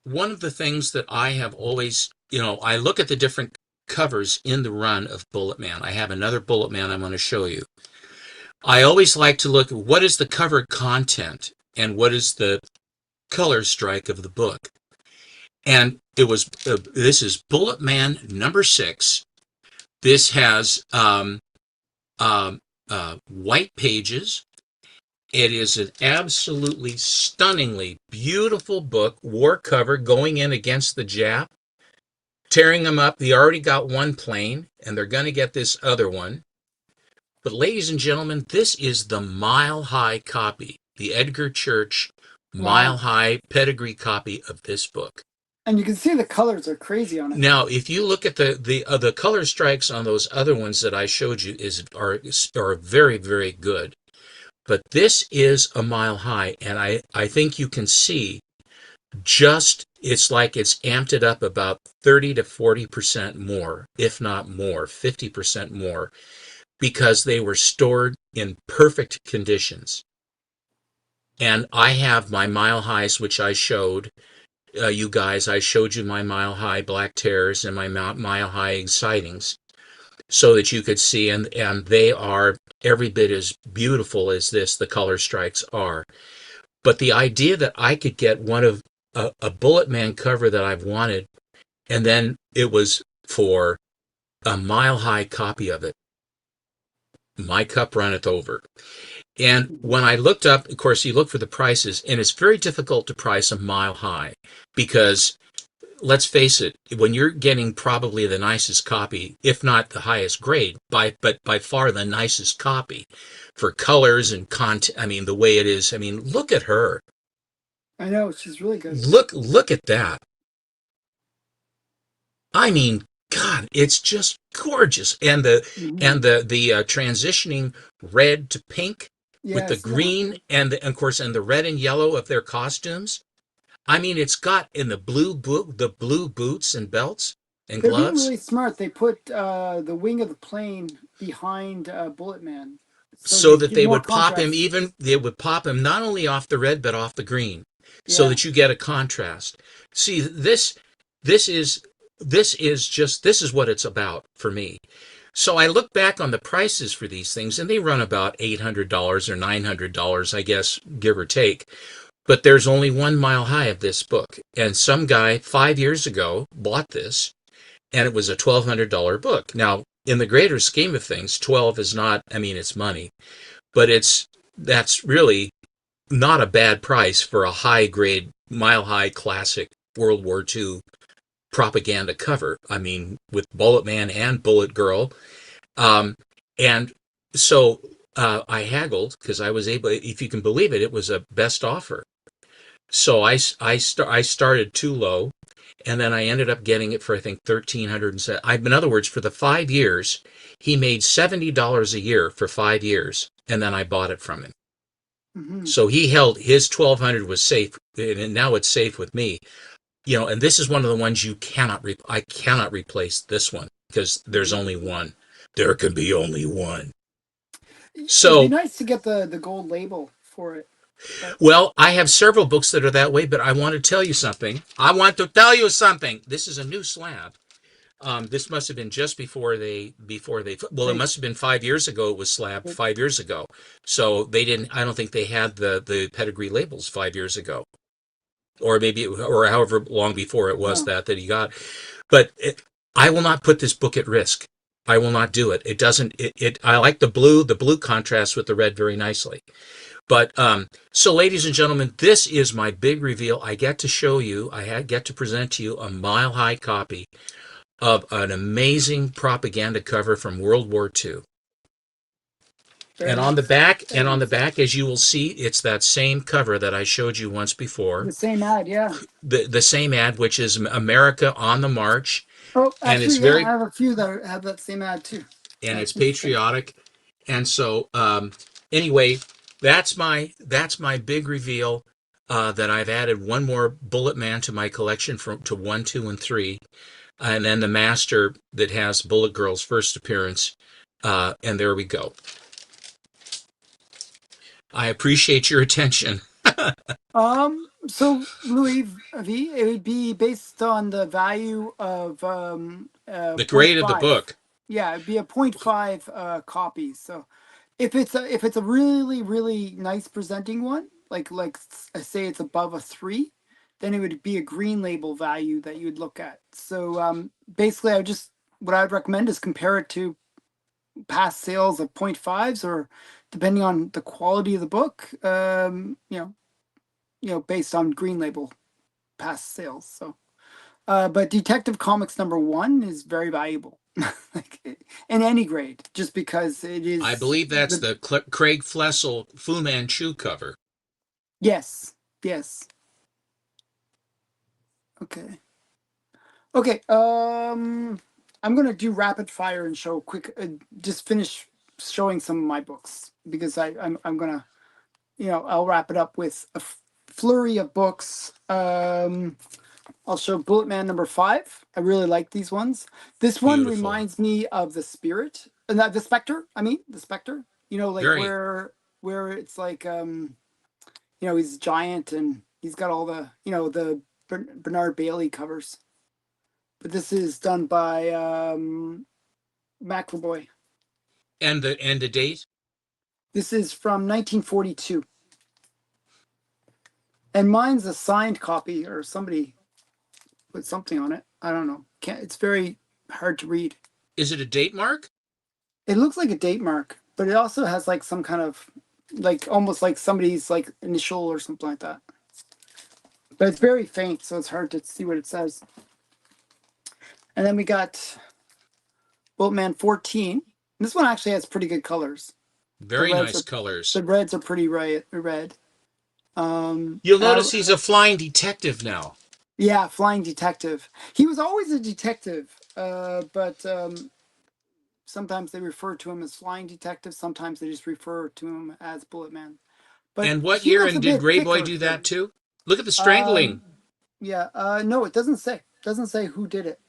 One of the things that I have always, I look at the different covers in the run of Bullet Man. I have another Bullet Man I'm going to show you. I always like to look at what is the cover content and what is the color strike of the book. And this is Bullet Man number 6. This has um, white pages. It is an absolutely stunningly beautiful book, war cover going in against the Jap, tearing them up. They already got one plane, and they're going to get this other one. But ladies and gentlemen, this is the Mile High copy, the Edgar Church Mile Wow. High pedigree copy of this book. And you can see the colors are crazy on it. Now, if you look at the color strikes on those other ones that I showed you are very, very good. But this is a Mile High, and I think you can see it's like it's amped it up about 30 to 40% more, if not more, 50% more, because they were stored in perfect conditions. And I have my Mile Highs, which I showed you guys. I showed you my Mile High Black Terrors and my Mile High Excitings so that you could see, and they are every bit as beautiful as the color strikes are. But the idea that I could get one of a Bullet Man cover that I've wanted, and then it was for a Mile High copy of it, my cup runneth over. And Mhm. when I looked up, of course, you look for the prices, and it's very difficult to price a Mile High because let's face it, when you're getting probably the nicest copy, if not the highest grade, but by far the nicest copy for colors and content, I mean, the way it is, I mean, look at her. I know, she's really good. Look at that. I mean, God, it's just gorgeous. And the Hmm. and the transitioning red to pink with Yeah, I the see that one green too. and of course and the red and yellow of their costumes. I mean, it's got in the blue boots and belts and They're being gloves really smart. They put the wing of the plane behind Bullet Man so so they that give more contrast. they would pop him not only off the red but off the green so Yeah. that you get a contrast. See, this is this is what it's about for me. So I look back on the prices for these things and they run about $800 or $900, I guess, give or take. But there's only one Mile High of this book. And some guy 5 years ago bought this and it was a $1,200 book. Now, in the greater scheme of things, 12 is not, I mean, it's money, but that's really not a bad price for a high grade, Mile High classic World War II propaganda cover. I mean, with Bullet Man and Bullet Girl. Um, and so I haggled because I was able, if you can believe it, it was a best offer. So I started too low, and then I ended up getting it for I think 1,300. In other words, for the 5 years, he made $70 a year for 5 years, and then I bought it from him. Hmm. So he held his 1,200 was safe, and now it's safe with me. And this is one of the ones I cannot replace this one because there's Hmm. only one. There can be only one. It'd be So, nice to get the gold label for it, but well, I have several books that are that way, but I want to tell you something. I want to tell you something. This is a new slab. This must have been just well, it they, must have been 5 years ago. It was slabbed they 5 years ago. So they didn't, I don't think they had the pedigree labels 5 years ago, or or however long before it was oh, that he got. But I will not put this book at risk. I will not do it. It doesn't, I like the blue contrasts with the red very nicely. But so, ladies and gentlemen, this is my big reveal. I get to show you, get to present to you a Mile High copy of an amazing propaganda cover from World War II. very nice. And Very on the nice. back, as you will see, it's that same cover that I showed you once before. The same ad, yeah. The same ad, which is America on the March, Oh, and it's actually, yeah, I very have a few that have that same ad too. and it's That's interesting. patriotic. And so, anyway, that's my big reveal. That I've added one more Bullet Man to my collection from to 1, 2, and 3. and then the master that has Bullet Girl's first appearance. And there we go. I appreciate your attention. So Louis V, it would be based on the value of The point grade of the 0.5. book. Yeah, it'd be a point 0.5 copies. So if it's a really really nice presenting one, say it's above a 3, then it would be a green label value that you would look at. So basically, what I would recommend is compare it to past sales of point 0.5s, or depending on the quality of the book, based on green label past sales. So, but Detective Comics #1 is very valuable, like in any grade, just because it I is believe that's the the Craig Flessel Fu Manchu cover. yes, yes. Okay, okay. I'm gonna do rapid fire and show quick. Just finish showing some of my books because I'm gonna I'll wrap it up with a flurry of books. I'll show Bullet Man #5. I really like these ones. This one Beautiful. reminds me of the Spirit, the Spectre. I mean, the Spectre. Like Very. where it's like he's giant and he's got all the the Bernard Bailey covers. But this is done by McAvoy. And the date? This is from 1942, and mine's a signed copy, or somebody put something on it. I don't know. Can't. It's very hard to read. Is it a date mark? It looks like a date mark, but it also has like some kind of like almost like somebody's like initial or something like that. But it's very faint, so it's hard to see what it says. And then we got Boatman 14. This one actually has pretty good colors. The Very reds nice are colors. the reds are pretty red. You'll Uh, notice he's a flying detective now. yeah, Flying Detective. He was always a detective, but sometimes they refer to him as Flying Detective. Sometimes they just refer to him as Bullet Man. But And what he year looks a and did bit Gray Boy thicker do too. that too? Look at the strangling. Um, yeah. No, it doesn't say. Doesn't say who did it.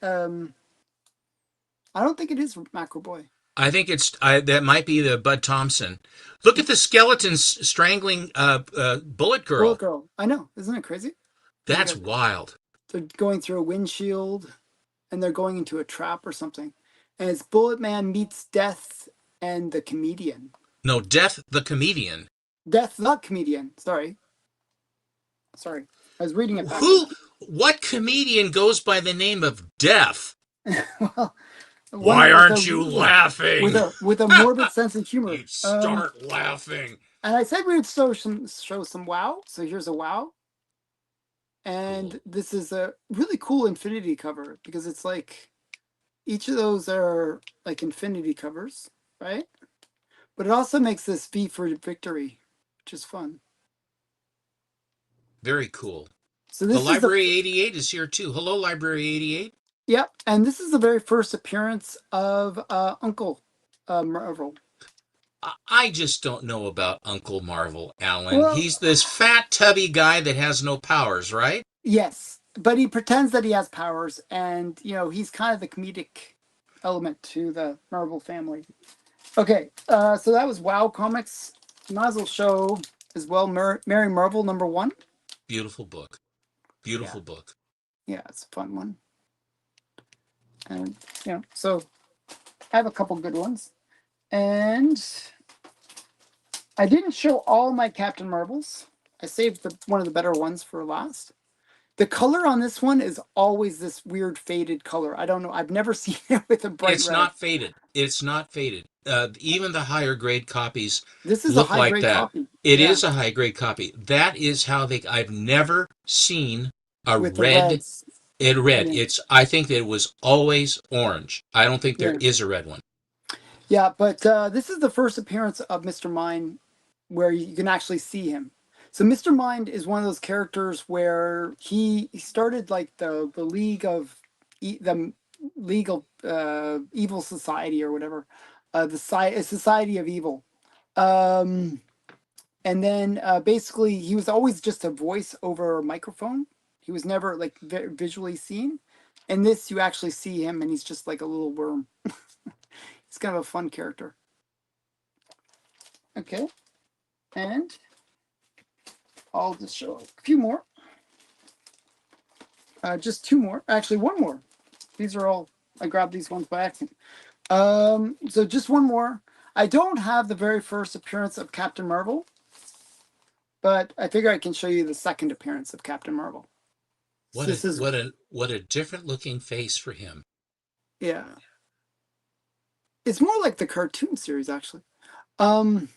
I don't think it is Macroboy. I think that might be the Bud Thompson. Look at the skeletons strangling Bullet Bullet Girl. Girl. I know. Isn't it crazy? And That's wild. they're going through a windshield, and they're going into a trap or something. And it's Bullet Man meets Death and the comedian. No, Death the comedian. Death the comedian. Sorry. I was reading it Who? backwards. What comedian goes by the name of Death? Well, one Why with a aren't you laughing? with a morbid sense of humor. You start laughing. And I said we would show some wow. So here's a wow. Cool. And this is a really cool Infinity cover because it's like each of those are like Infinity covers, right? But it also makes this V for Victory, which is fun. Very cool. So The this is the Library 88 is here too. Hello, Library 88. yep, and this is the very first appearance of Uncle Marvel. I just don't know about Uncle Marvel, Alan. Well, He's this fat, tubby guy that has no powers, right? yes, but he pretends that he has powers, and he's kind of the comedic element to the Marvel family. Okay, so that was Wow Comics. Might as well show as well Mary Marvel #1. Beautiful book. Yeah, Beautiful book. yeah, it's a fun one. And so I have a couple good ones. And I didn't show all my Captain Marvels. I saved one of the better ones for last. The color on this one is always this weird faded color. I don't know. I've never seen it with a bright It's red. not faded. It's not faded. Even the higher grade copies This is a look high like grade that. copy. It Yeah, is a high grade copy. That is how they. I've never seen a with the red. reds. It red. Yeah, It's. I think that it was always orange. I don't think there yeah. is a red one. Yeah, but this is the first appearance of Mr. Mind where you can actually see him. So Mr. Mind is one of those characters where he started like the League of the League of Evil Society or whatever, Society of Evil. Um, and then basically he was always just a voice over a microphone. He was never like visually seen. In this, you actually see him, and he's just like a little worm. He's kind of a fun character. Okay, and I'll just show a few more. Just two more. Actually, one more. These are all, I grabbed these ones by accident. So just one more. I don't have the very first appearance of Captain Marvel, but I figure I can show you the second appearance of Captain Marvel. So this is, What a different looking face for him. yeah, it's more like the cartoon series actually. Um,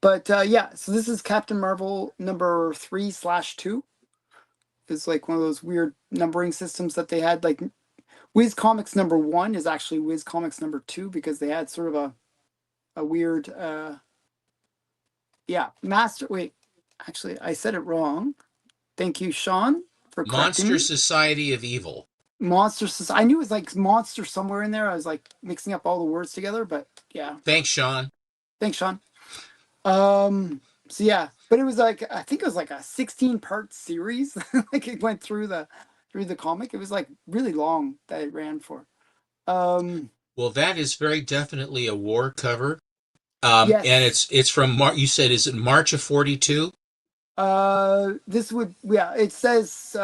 but yeah, so this is Captain Marvel number 3/2. It's like one of those weird numbering systems that they had. Like Wiz Comics number 1 is actually Wiz Comics number 2 because they had sort of a weird yeah, master. Wait, actually, I said it wrong. Thank you, Sean, for correcting Monster me. Society of Evil. Monster. I knew it was like monster somewhere in there. I was like mixing up all the words together, but yeah. Thanks, Sean. Thanks, Sean. So yeah, but it was like I think it was like a 16-part series. Like it went through the comic. It was like really long that it ran for. Um, Well, that is very definitely a war cover. And yes. it's from you said, is it March of 42? This would, yeah, it says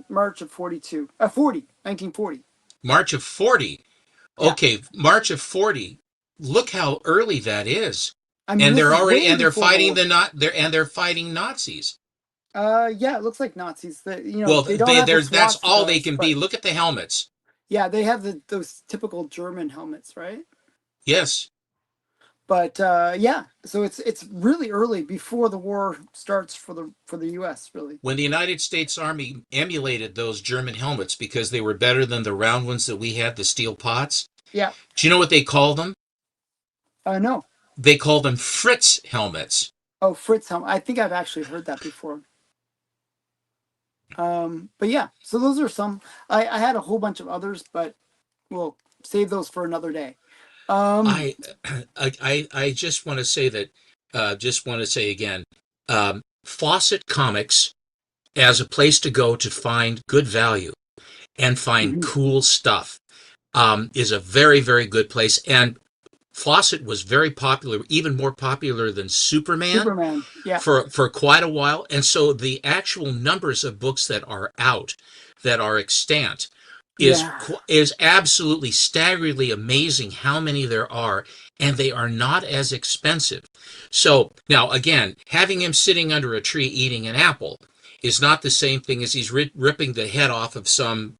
March of 42, 1940. March of 40. Yeah. Okay, March of 40. Look how early that is. I mean, And this they're is already way and they're before the fighting war. the not they're and they're fighting Nazis. Yeah, it looks like Nazis. Well, They don't have the that's all they swastikas, can be. but Look at the helmets. yeah, they have those typical German helmets, right? Yes. But yeah, so it's really early before the war starts for the U.S. Really. When the United States Army emulated those German helmets because they were better than the round ones that we had, the steel pots. Yeah. Do you know what they call them? No. They call them Fritz helmets. Oh, Fritz helmet. I think I've actually heard that before. But yeah, so those are some. I had a whole bunch of others, but we'll save those for another day. Um, I I just want to say that just want to say again, Fawcett Comics as a place to go to find good value and find mhm. cool stuff is a very, very good place. And Fawcett was very popular, even more popular than Superman Superman. Yeah. for quite a while. And so the actual numbers of books that are out that are extant Yeah. is absolutely staggeringly amazing how many there are, and they are not as expensive. So now again, having him sitting under a tree eating an apple is not the same thing as he's ripping the head off of some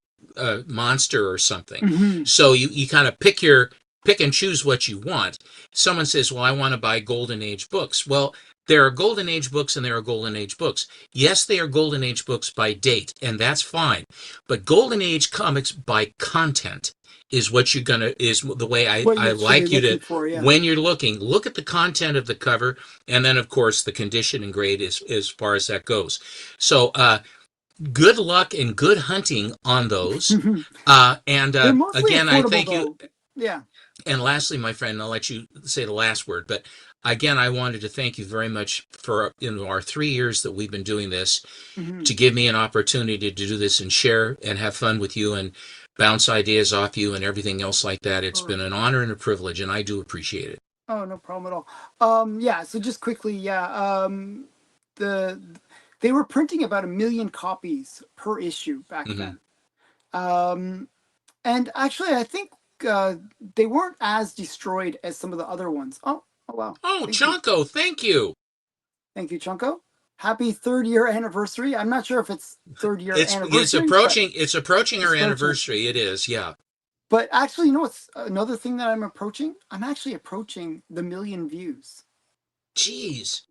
monster or something. Hmm. So you kind of pick and choose what you want. Someone says, "Well, I want to buy Golden Age books." Well, there are Golden Age books and there are Golden Age books. Yes, they are Golden Age books by date, and that's fine. But Golden Age comics by content is what you're gonna is the way What I you should be like you looking to, for. Yeah. when you're looking, look at the content of the cover, and then of course the condition and grade as far as that goes. So good luck and good hunting on those. And They're mostly again, I affordable thank you. though. Yeah. And lastly, my friend, I'll let you say the last word, but again, I wanted to thank you very much for our 3 years that we've been doing this, Hmm. to give me an opportunity to do this and share and have fun with you and bounce ideas off you and everything else like that. It's Sure. been an honor and a privilege, and I do appreciate it. Oh, no problem at all. Yeah. So just quickly, yeah. The They were printing about 1 million copies per issue back Hmm. then. Um, and actually, I think uh, they weren't as destroyed as some of the other ones. Oh wow! Oh, Thank you, Chonko, thank you. thank you, Chunko. Happy 3rd year anniversary. I'm not sure if it's 3rd year It's anniversary, but approaching it's our approaching. anniversary. It is, yeah. But actually, you know what's another thing that I'm approaching? I'm actually approaching the 1 million views. Jeez,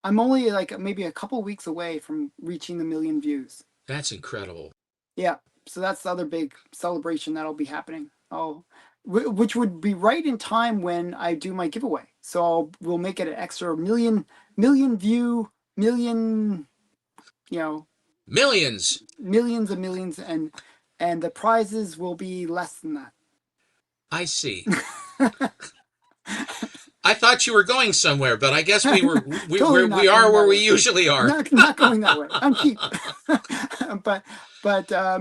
I'm only like maybe a couple weeks away from reaching the 1 million views. that's incredible. Yeah, so that's the other big celebration that'll be happening. Which would be right in time when I do my giveaway. So we'll make it an extra million view, million, you know, Millions. millions and millions, and the prizes will be less than I see. that. I thought you were going somewhere, but I guess Totally we not are going where that we way. usually are. Not going that way. I'm cheap. but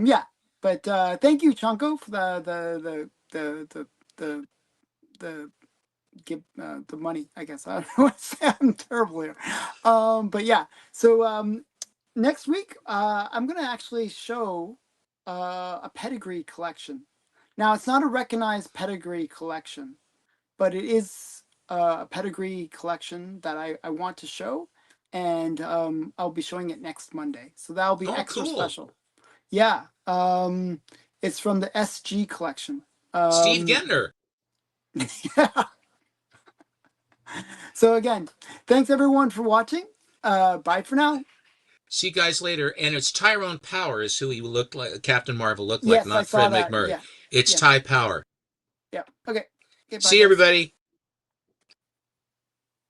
yeah. But thank you, Chanko, for the the give the money. I guess I don't know what to say. I'm terrible here. But yeah. So next week, I'm gonna actually show a pedigree collection. Now, it's not a recognized pedigree collection, but it is a pedigree collection that I want to show, and I'll be showing it next Monday. So that'll be Oh, extra cool. special. Yeah, it's from the SG collection. Steve Um, Gentner. yeah. So again, thanks everyone for watching. Bye for now. See you guys later. And it's Tyrone Power is who he looked like. Captain Marvel looked like, Yes, I not saw Fred that. McMurray. Yeah, It's yeah, Ty Power. yeah. Okay, okay. Bye, See you, guys. everybody.